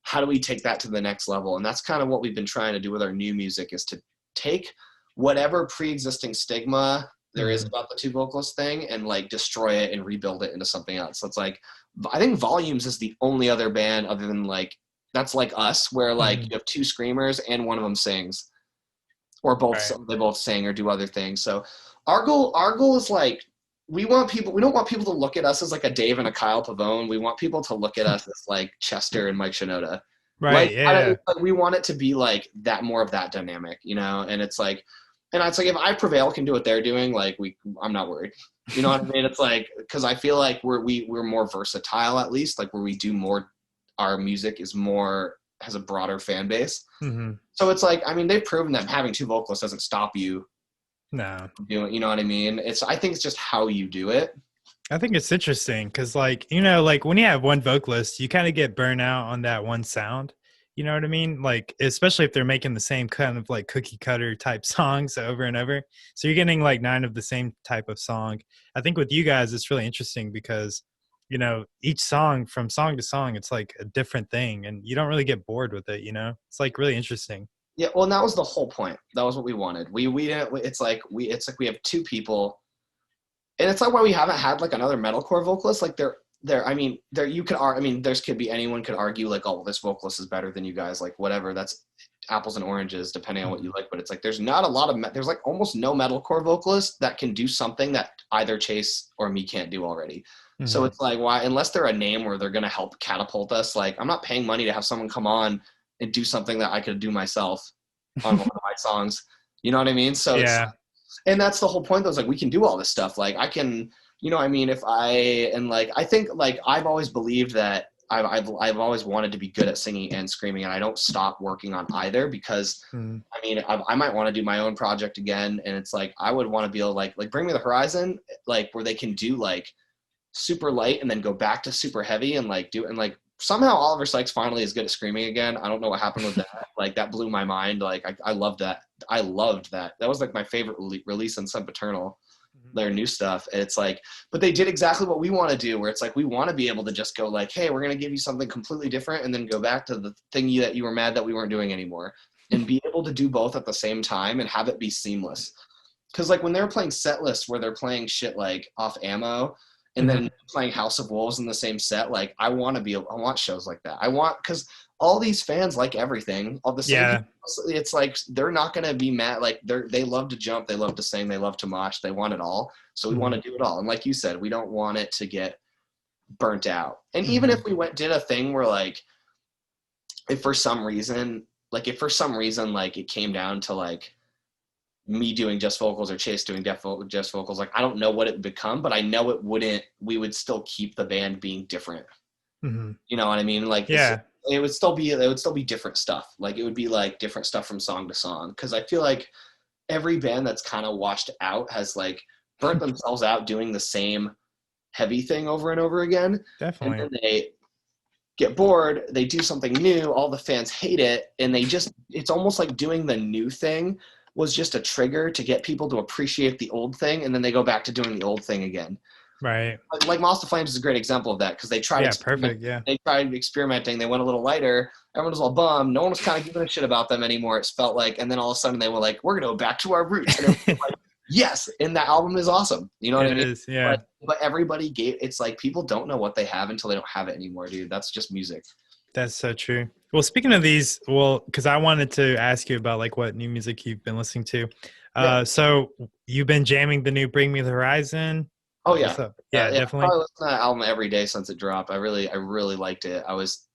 how do we take that to the next level? And that's kind of what we've been trying to do with our new music, is to take whatever pre-existing stigma there is about the two vocalist thing and like destroy it and rebuild it into something else. So it's like, I think Volumes is the only other band other than like, that's like us, where like you have two screamers and one of them sings, or both, they both sing or do other things. So our goal is like, we don't want people to look at us as like a Dave and a Kyle Pavone. We want people to look at us as like Chester and Mike Shinoda. Right. Like, we want it to be like that, more of that dynamic, you know? And it's like, if I Prevail can do what they're doing, like I'm not worried. You know what I mean? It's like, cause I feel like we're more versatile, at least like where we do more, our music has a broader fan base. So it's like, I mean, they've proven that having two vocalists doesn't stop you. No. You know what I mean? I think it's just how you do it. I think it's interesting because, like, you know, like when you have one vocalist, you kind of get burnt out on that one sound. You know what I mean? Like, especially if they're making the same kind of like cookie cutter type songs over and over. So you're getting like 9 of the same type of song. I think with you guys, it's really interesting because, you know, each song from song to song, it's like a different thing and you don't really get bored with it. You know, it's like really interesting. Yeah. Well, and that was the whole point. That was what we wanted. It's like we have two people. And it's like why we haven't had like another metalcore vocalist. Like anyone could argue like, oh, well, this vocalist is better than you guys. Like whatever, that's apples and oranges depending on what you like. But it's like, there's not a lot of, there's like almost no metalcore vocalists that can do something that either Chase or me can't do already. So it's like, why, unless they're a name where they're going to help catapult us, like I'm not paying money to have someone come on and do something that I could do myself on one of my songs. You know what I mean? So yeah. And that's the whole point though, is like, we can do all this stuff. Like I can, you know, I mean, I think like I've always believed that I've always wanted to be good at singing and screaming, and I don't stop working on either because I mean, I might want to do my own project again. And it's like, I would want to be able to like Bring Me the Horizon, like where they can do like super light and then go back to super heavy and like somehow Oliver Sykes finally is good at screaming again. I don't know what happened with that. Like that blew my mind. Like I loved that. I loved that. That was like my favorite release on Sempiternal, their new stuff. And it's like, but they did exactly what we want to do, where it's like, we want to be able to just go like, hey, we're going to give you something completely different and then go back to the thing that you were mad that we weren't doing anymore, and be able to do both at the same time and have it be seamless. Cause like when they're playing set lists where they're playing shit like Off Ammo, and then playing House of Wolves in the same set, like I want shows like that. Because all these fans like everything, all the same people, it's like they're not going to be mad. Like they love to jump, they love to sing, they love to mosh, they want it all. So we want to do it all. And like you said, we don't want it to get burnt out. And even if we did a thing where like, if for some reason like it came down to like me doing just vocals or Chase doing just vocals, like I don't know what it would become, but I know we would still keep the band being different. You know what I mean? Like it would still be different stuff. Like it would be like different stuff from song to song. Cause I feel like every band that's kind of washed out has like burnt themselves out doing the same heavy thing over and over again. Definitely. And then they get bored, they do something new, all the fans hate it, and it's almost like doing the new thing was just a trigger to get people to appreciate the old thing, and then they go back to doing the old thing again. Right. Like Moss to Flames is a great example of that, because they tried they tried experimenting, they went a little lighter, everyone was all bummed, no one was kind of giving a shit about them anymore, it felt like, and then all of a sudden they were like, we're going to go back to our roots. And it was like, yes, and that album is awesome. You know what I mean? It is, yeah. But everybody it's like people don't know what they have until they don't have it anymore, dude. That's just music. That's so true. Well, speaking of these, because I wanted to ask you about like what new music you've been listening to. So you've been jamming the new Bring Me the Horizon. Oh yeah, What's up? Yeah, yeah. I definitely. probably listened to that album every day since it dropped. I really liked it. I was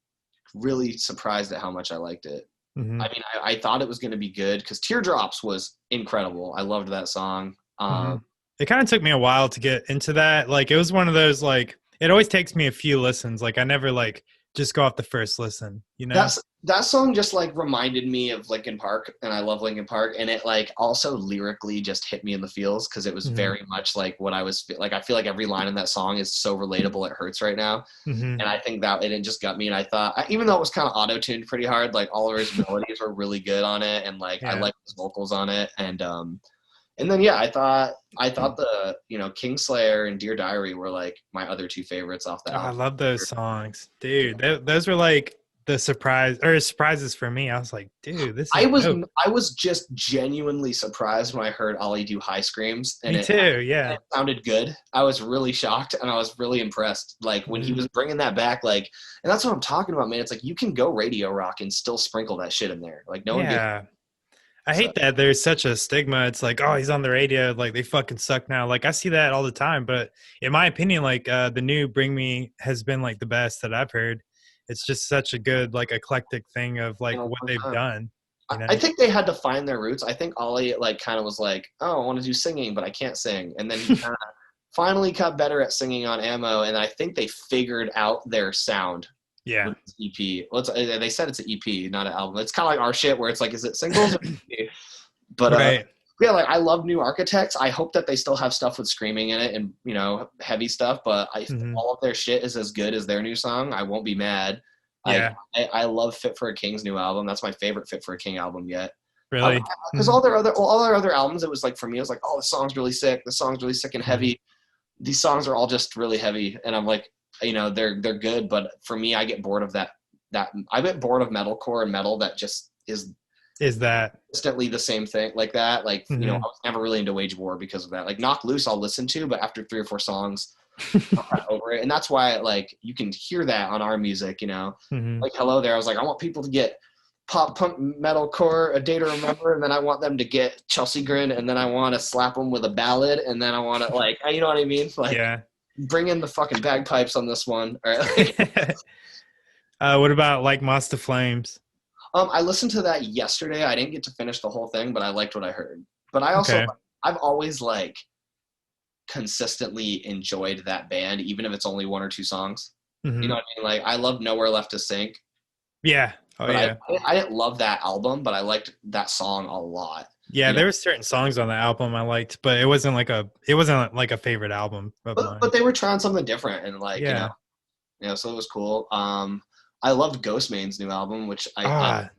really surprised at how much I liked it. Hmm. I mean, I thought it was going to be good because Teardrops was incredible. I loved that song. Hmm. It kind of took me a while to get into that. Like, it was one of those, like, it always takes me a few listens. Like, I never, like, just go off the first listen, you know? That song just like reminded me of Linkin Park, and I love Linkin Park, and it like also lyrically just hit me in the feels because it was Hmm. very much like what I was like. I feel like every line in that song is so relatable it hurts right now, Hmm. and I think that it just got me. And I thought, even though it was kind of auto-tuned pretty hard, like all of his melodies were really good on it, and like I Yeah. like his vocals on it, and then yeah, I thought the Kingslayer and Dear Diary were like my other two favorites off the Oh, I album. love those songs, dude. Those were like the surprises for me. I was like, dude, this is dope. I was just genuinely surprised when I heard Ollie do high screams, and Me too. Yeah. it sounded good. I was really shocked, and I was really impressed. Like when he was bringing that back, like, and that's what I'm talking about, man. It's like you can go radio rock and still sprinkle that shit in there. Like no one gets. Yeah. I hate that there's such a stigma. It's like, oh, he's on the radio. Like, they fucking suck now. Like, I see that all the time. But in my opinion, like, the new Bring Me has been, like, the best that I've heard. It's just such a good, like, eclectic thing of, like, what they've done. You know? I think they had to find their roots. I think Ollie, like, kind of was like, oh, I want to do singing, but I can't sing. And then he kind of finally got better at singing on Ammo, and I think they figured out their sound. Yeah. With this EP. They said it's an EP, not an album. It's kind of like our shit where it's like, is it singles or EP? But Right. yeah, like I love New Architects. I hope that they still have stuff with screaming in it and heavy stuff. But all of their shit is as good as their new song. I won't be mad. Yeah. I love Fit for a King's new album. That's my favorite Fit for a King album yet. Really? Because all their other albums, it was like for me, it was like, oh, the song's really sick. The song's really sick and heavy. These songs are all just really heavy, and I'm like, they're good, but for me, I get bored of that. I get bored of metalcore and metal that just is that instantly the same thing like that. Like, I was never really into Wage War because of that. Like Knock Loose, I'll listen to, but after 3 or 4 songs, I'm kind of over it. And that's why, like, you can hear that on our music, like Hello There. I was like, I want people to get pop punk metalcore, A Day to Remember, and then I want them to get Chelsea Grin, and then I want to slap them with a ballad, and then I want to, like, you know what I mean? Like, yeah. Bring in the fucking bagpipes on this one. All right. What about like Moss to Flames? I listened to that yesterday. I didn't get to finish the whole thing, but I liked what I heard. But I also, I've always like consistently enjoyed that band, even if it's only 1 or 2 songs. You know what I mean? Like I love Nowhere Left to Sink. Yeah. Oh, yeah. I didn't love that album, but I liked that song a lot. Yeah, there were certain songs on the album I liked, but it wasn't like a favorite album of mine. But they were trying something different, and like so it was cool. I loved Ghostmane's new album, which I've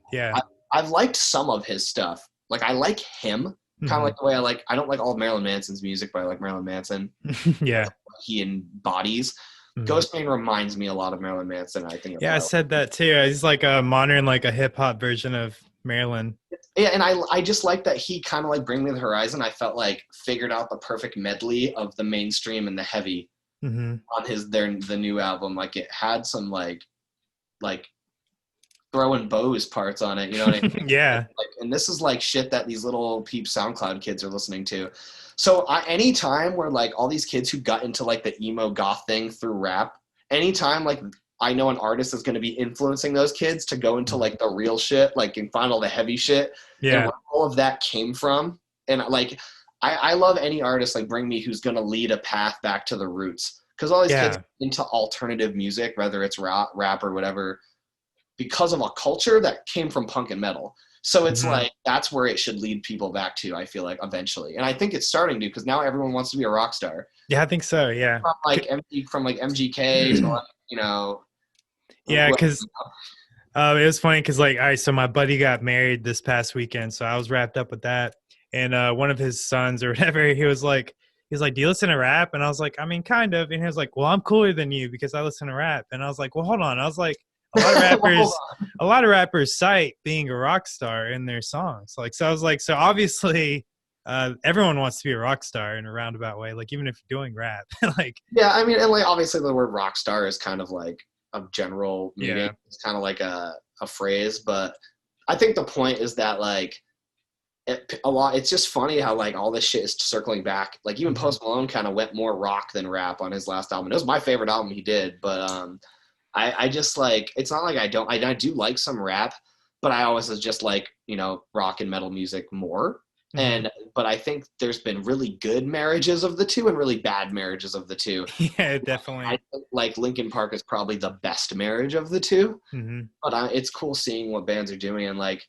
liked some of his stuff. Like I like him, kind of like the way I don't like all of Marilyn Manson's music, but I like Marilyn Manson. Yeah, he embodies. Ghostmane reminds me a lot of Marilyn Manson. I think. Yeah, I said that too. He's like a modern, like a hip hop version of Marilyn. Yeah, and I just like that he kind of like Bring Me the Horizon. I felt like figured out the perfect medley of the mainstream and the heavy on the new album. Like it had some like throwing bows parts on it. You know what I mean? Yeah. Like, and this is like shit that these little peep SoundCloud kids are listening to. So any time where like all these kids who got into like the emo goth thing through rap, anytime like I know an artist is going to be influencing those kids to go into like the real shit, like and find all the heavy shit, and where all of that came from. And like, I love any artist like Bring Me who's going to lead a path back to the roots, because all these kids into alternative music, whether it's rap or whatever, because of a culture that came from punk and metal. So it's like, that's where it should lead people back to, I feel like, eventually. And I think it's starting to, because now everyone wants to be a rock star. Yeah, I think so. Yeah. From MGK to like, yeah, because it was funny because like, all right, so my buddy got married this past weekend, so I was wrapped up with that. And one of his sons or whatever, he was like, do you listen to rap? And I was like, I mean, kind of. And he was like, well, I'm cooler than you because I listen to rap. And I was like, well, hold on. I was like, a lot of rappers cite being a rock star in their songs. Like, so I was like, so obviously everyone wants to be a rock star in a roundabout way, like even if you're doing rap. Like, yeah, I mean, and like obviously the word rock star is kind of like a general meaning. Yeah. It's kind of like a phrase, but I think the point is that like a lot. It's just funny how like all this shit is circling back. Like even Post Malone kind of went more rock than rap on his last album. It was my favorite album he did, but I just like, it's not like I do like some rap, but I always just like, rock and metal music more. But I think there's been really good marriages of the two and really bad marriages of the two. Yeah, definitely. I think like Linkin Park is probably the best marriage of the two. But it's cool seeing what bands are doing, and like,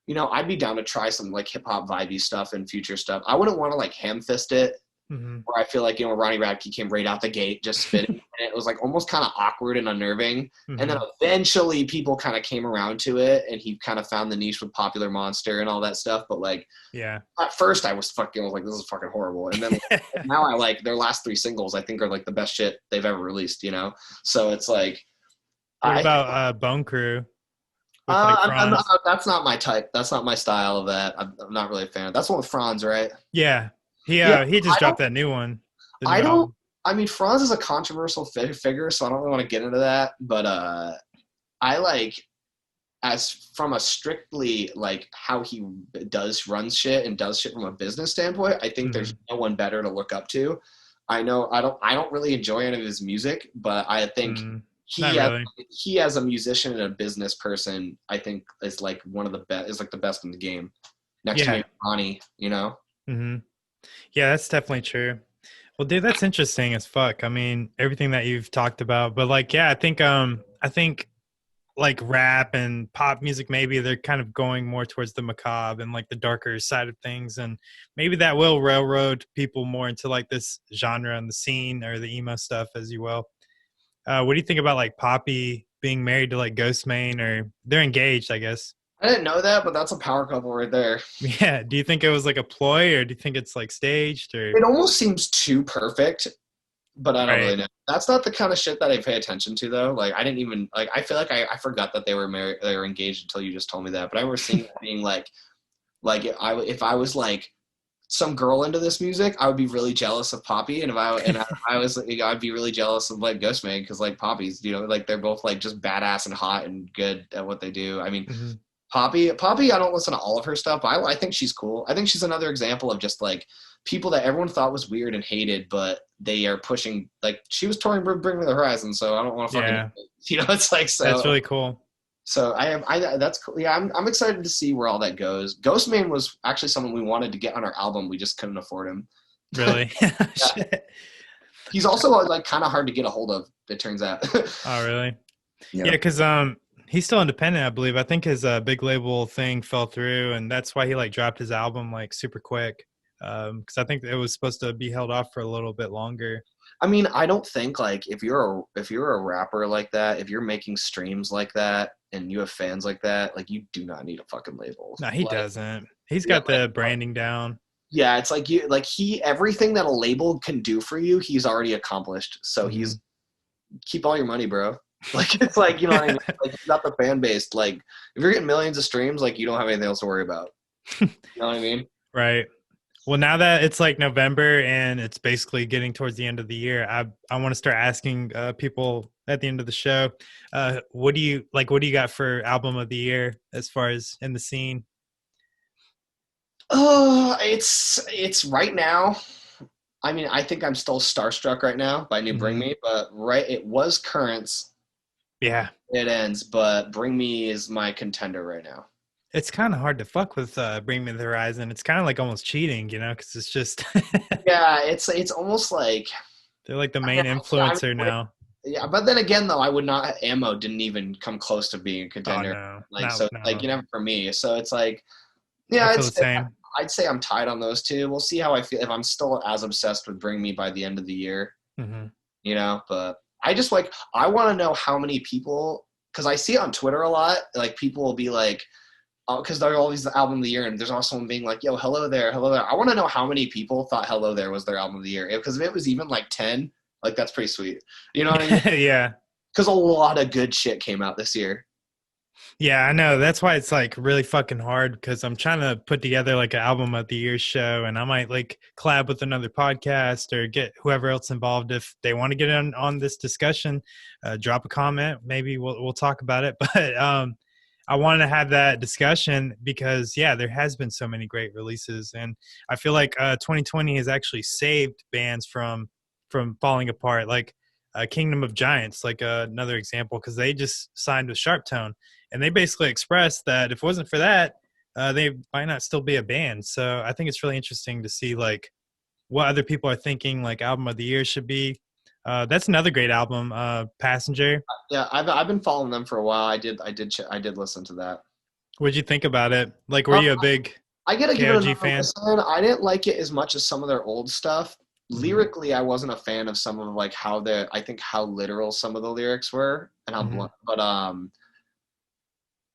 I'd be down to try some like hip hop vibey stuff and future stuff. I wouldn't want to like ham fist it. Where I feel like, Ronnie Radke came right out the gate just spitting, and it was like almost kind of awkward and unnerving. And then eventually people kind of came around to it, and he kind of found the niche with Popular Monster and all that stuff. But like, yeah, at first I was like, this is fucking horrible. And then now I like their last 3 singles, I think are like the best shit they've ever released, So it's like, what about Bone Crew? That's not my type. That's not my style of that. I'm not really a fan. That's one with Franz, right? Yeah. He just dropped that new one. I mean, Franz is a controversial figure, so I don't really want to get into that. But I like, as from a strictly like how he runs shit and does shit from a business standpoint, I think there's no one better to look up to. I know I don't really enjoy any of his music, but I think he as a musician and a business person, I think is like one of the best. Is like the best in the game. Next to Ronnie, Yeah, that's definitely true. Well, dude, that's interesting as fuck. I mean, everything that you've talked about, but like, yeah, I think like rap and pop music, maybe they're kind of going more towards the macabre and like the darker side of things. And maybe that will railroad people more into like this genre and the scene or the emo stuff, as you will. What do you think about like Poppy being married to like Ghostmane, or they're engaged, I guess? I didn't know that, but that's a power couple right there. Yeah. Do you think it was like a ploy, or do you think it's like staged? Or it almost seems too perfect, but I don't really know. That's not the kind of shit that I pay attention to, though. Like, I didn't even like. I feel like I forgot that they were married. They were engaged until you just told me that. But I remember seeing it being like if I was like some girl into this music, I would be really jealous of Poppy, and if I was like, I'd be really jealous of like Ghostmane, because like Poppy's, like they're both like just badass and hot and good at what they do. I mean. Poppy, I don't listen to all of her stuff, but I think she's cool. I think she's another example of just like people that everyone thought was weird and hated, but they are pushing. Like, she was touring Bring Me the Horizon, so I don't want to fucking, it's like, so that's really cool. So that's cool. Yeah, I'm excited to see where all that goes. Ghostmane was actually someone we wanted to get on our album. We just couldn't afford him. Really? He's also like kind of hard to get a hold of, it turns out. Oh, really? Yeah, because he's still independent, I believe. I think his big label thing fell through, and that's why he like dropped his album like super quick. Because I think it was supposed to be held off for a little bit longer. I mean, I don't think like if you're a rapper like that, if you're making streams like that, and you have fans like that, like you do not need a fucking label. No, he doesn't. He's got the branding down. Yeah, it's like everything that a label can do for you, he's already accomplished. So he's keep all your money, bro. Like, it's like, you know what I mean? Like, you got the fan base. Like, if you're getting millions of streams, like, you don't have anything else to worry about. You know what I mean? Right. Well, now that it's like November and it's basically getting towards the end of the year, I want to start asking people at the end of the show, what do you got for album of the year as far as in the scene? Oh, it's right now. I mean, I think I'm still starstruck right now by New Bring Me, but it was Currents. Yeah. It ends, but Bring Me is my contender right now. It's kind of hard to fuck with Bring Me the Horizon. It's kind of like almost cheating, because it's just... Yeah, it's almost like... They're like the main influencer now. Yeah, but then again, though, I would not... Ammo didn't even come close to being a contender. Oh, no. For me. So it's like... Yeah, I feel the same. I'd say I'm tied on those two. We'll see how I feel if I'm still as obsessed with Bring Me by the end of the year. But I just I want to know how many people, because I see it on Twitter a lot, like people will be like, because they're always the album of the year, and there's also someone being like, yo, hello there. I want to know how many people thought Hello There was their album of the year, because if it was even like 10, like that's pretty sweet. You know what I mean? Yeah. Because a lot of good shit came out this year. Yeah, I know. That's why it's like really fucking hard, because I'm trying to put together like an album of the year show, and I might like collab with another podcast or get whoever else involved if they want to get on this discussion. Drop a comment, maybe we'll talk about it. But I wanted to have that discussion because yeah, there has been so many great releases, and I feel like 2020 has actually saved bands from falling apart. Like Kingdom of Giants, like another example, because they just signed with Sharp Tone, and they basically expressed that if it wasn't for that, they might not still be a band. So I think it's really interesting to see like what other people are thinking like album of the year should be. That's another great album, Passenger. Yeah, I've been following them for a while. I did listen to that. What'd you think about it? Like, were you a big I gotta give it KOG another fan? listen. I didn't like it as much as some of their old stuff. Mhm. Lyrically, I wasn't a fan of some of like how literal some of the lyrics were and how Mhm. blunt. But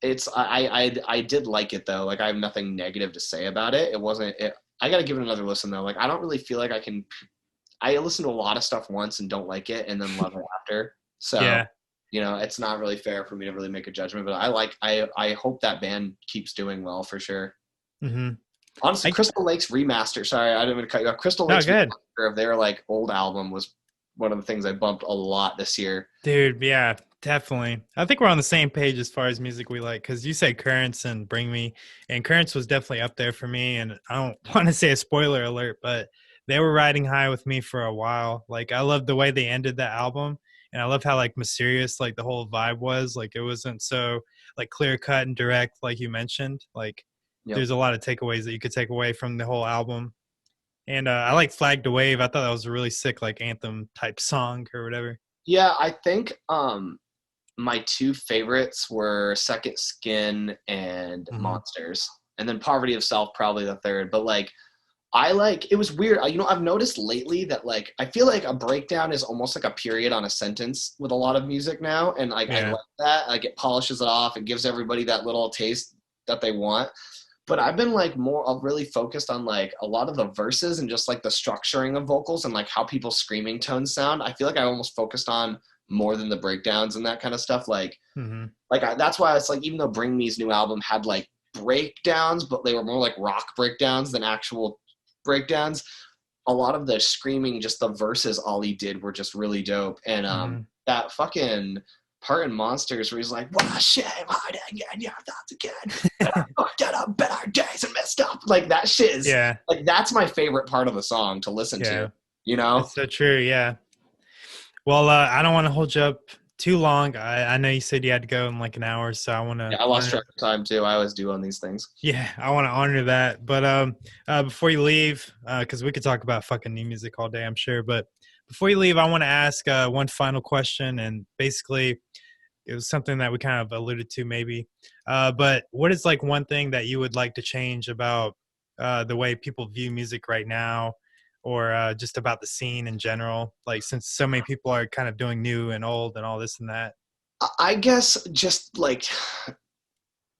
it's I did like it though. Like I have nothing negative to say about it. It wasn't. I gotta give it another listen though. Like I don't really feel like I can. I listen to a lot of stuff once and don't like it and then love it after. So Yeah. it's not really fair for me to really make a judgment. But I hope that band keeps doing well for sure. Mhm. Honestly, I Crystal Lake's remaster. Sorry, I didn't mean to cut you off. Crystal No, Lake's good. remaster of their like old album was one of the things I bumped a lot this year. Dude, yeah, definitely. I think we're on the same page as far as music we like, because you said Currents and Bring Me, and Currents was definitely up there for me. And I don't want to say a spoiler alert, but they were riding high with me for a while. Like I love the way they ended that album, and I love how like mysterious like the whole vibe was. Like it wasn't so like clear cut and direct like you mentioned. Like Yep. there's a lot of takeaways that you could take away from the whole album. And I like Flag to Wave. I thought that was a really sick like anthem type song or whatever. Yeah, I think my two favorites were Second Skin and Mhm. Monsters, and then Poverty of Self probably the third. But like it was weird. I've noticed lately that like I feel like a breakdown is almost like a period on a sentence with a lot of music now, and like I Yeah. like that. Like it polishes it off. It gives everybody that little taste that they want. But I've been like really focused on like a lot of the verses and just like the structuring of vocals and like how people's screaming tones sound. I feel like I almost focused on more than the breakdowns and that kind of stuff. Hmm. That's why it's like even though Bring Me's new album had like breakdowns, but they were more like rock breakdowns than actual breakdowns. A lot of the screaming, just the verses, all he did were just really dope. And Hmm. that fucking part in Monsters where he's like, "What a shame, hide again, yeah, that's again. I fucked it up, better days and messed up." Like that shit is Yeah. like that's my favorite part of the song to listen Yeah. to. You know? That's so true. Yeah. Well, I don't want to hold you up too long. I know you said you had to go in like an hour, so I want to. Yeah, I lost track of time too. I always do on these things. Yeah, I want to honor that. But before you leave, because we could talk about fucking new music all day, I'm sure. But before you leave, I want to ask one final question, and basically, it was something that we kind of alluded to, maybe. But what is like one thing that you would like to change about the way people view music right now, or just about the scene in general? Like, since so many people are kind of doing new and old and all this and that. I guess just like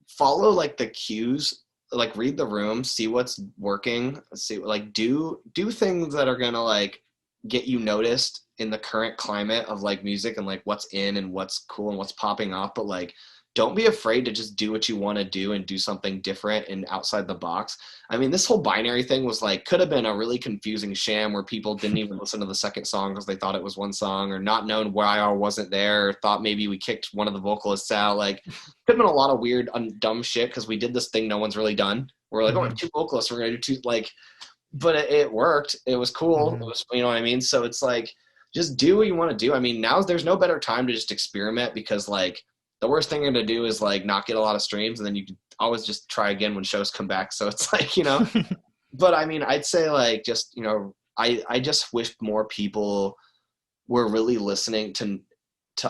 follow like the cues, like read the room, see what's working, see like do things that are gonna like get you noticed in the current climate of like music and like what's in and what's cool and what's popping off. But like don't be afraid to just do what you want to do and do something different and outside the box. I mean, this whole binary thing was like could have been a really confusing sham where people didn't even listen to the second song because they thought it was one song, or not known why I wasn't there, or thought maybe we kicked one of the vocalists out. Like could have been a lot of weird dumb shit because we did this thing no one's really done. We're like, oh, we have two vocalists, we're gonna do two, like, but it worked. It was cool. It was, you know what I mean? So it's like just do what you want to do. I mean, there's no better time to just experiment, because like the worst thing you're going to do is like not get a lot of streams, and then you can always just try again when shows come back. So it's like, but I mean, I'd say like just, I just wish more people were really listening to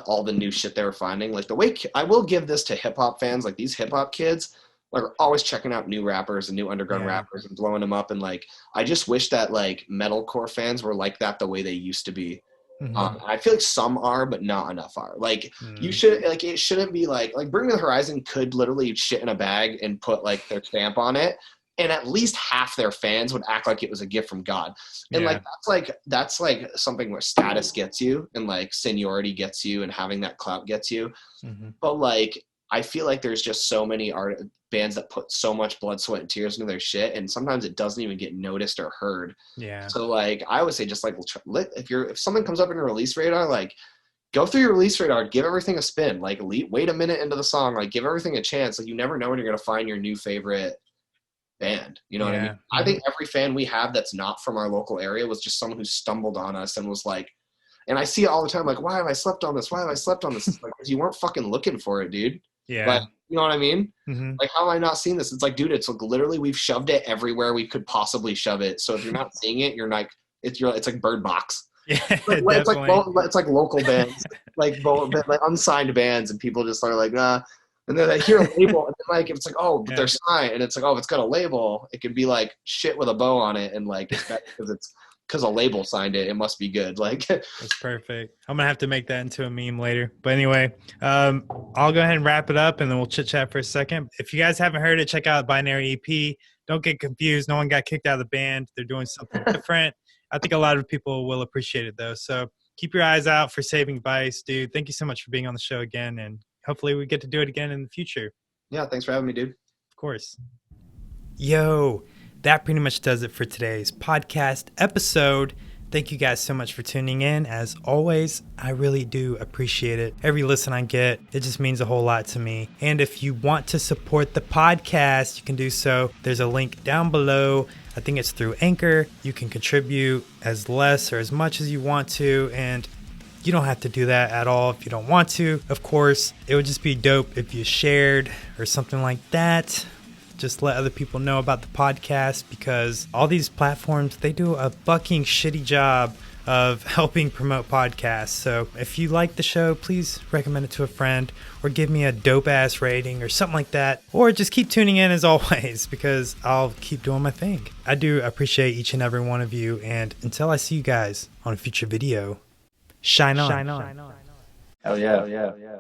all the new shit they were finding. Like the way I will give this to hip hop fans, like these hip hop kids like are always checking out new rappers and new underground rappers and blowing them up. And like, I just wish that like metalcore fans were like that the way they used to be. I feel like some are, but not enough are. Like you should, like it shouldn't be like Bring Me the Horizon could literally shit in a bag and put like their stamp on it, and at least half their fans would act like it was a gift from God. And that's like something where status gets you and like seniority gets you and having that clout gets you. But like I feel like there's just so many bands that put so much blood, sweat, and tears into their shit, and sometimes it doesn't even get noticed or heard. Yeah. So like I would say, just like if something comes up in your release radar, like go through your release radar, give everything a spin. Like, wait a minute into the song, like, give everything a chance. Like, you never know when you're going to find your new favorite band. You know what I mean? I think every fan we have that's not from our local area was just someone who stumbled on us and was like, and I see it all the time, like, why have I slept on this? Why have I slept on this? Like, because you weren't fucking looking for it, dude. Yeah. Like, you know what I mean? Mm-hmm. Like, how have I not seen this? It's like, dude, it's like literally we've shoved it everywhere we could possibly shove it. So if you're not seeing it, you're like, it's like Bird Box. Yeah, it's like local bands, like unsigned bands, and people just are like, nah. And then they hear a label, and then, like, it's like, oh, but they're signed, and it's like, oh, if it's got a label, it could be like shit with a bow on it, and like it's because a label signed it, it must be good. Like, that's perfect. I'm gonna have to make that into a meme later. But anyway, I'll go ahead and wrap it up, and then we'll chit chat for a second. If you guys haven't heard it, check out Binary EP. Don't get confused. No one got kicked out of the band. They're doing something different. I think a lot of people will appreciate it, though. So keep your eyes out for Saving Vice, dude. Thank you so much for being on the show again, and hopefully we get to do it again in the future. Yeah, thanks for having me, dude. Of course. Yo, that pretty much does it for today's podcast episode. Thank you guys so much for tuning in. As always, I really do appreciate it. Every listen I get, it just means a whole lot to me. And if you want to support the podcast, you can do so. There's a link down below. I think it's through Anchor. You can contribute as less or as much as you want to, and you don't have to do that at all if you don't want to. Of course, it would just be dope if you shared or something like that. Just let other people know about the podcast, because all these platforms, they do a fucking shitty job of helping promote podcasts. So if you like the show, please recommend it to a friend, or give me a dope ass rating or something like that, or just keep tuning in as always, because I'll keep doing my thing. I do appreciate each and every one of you, and until I see you guys on a future video, shine on. Hell yeah.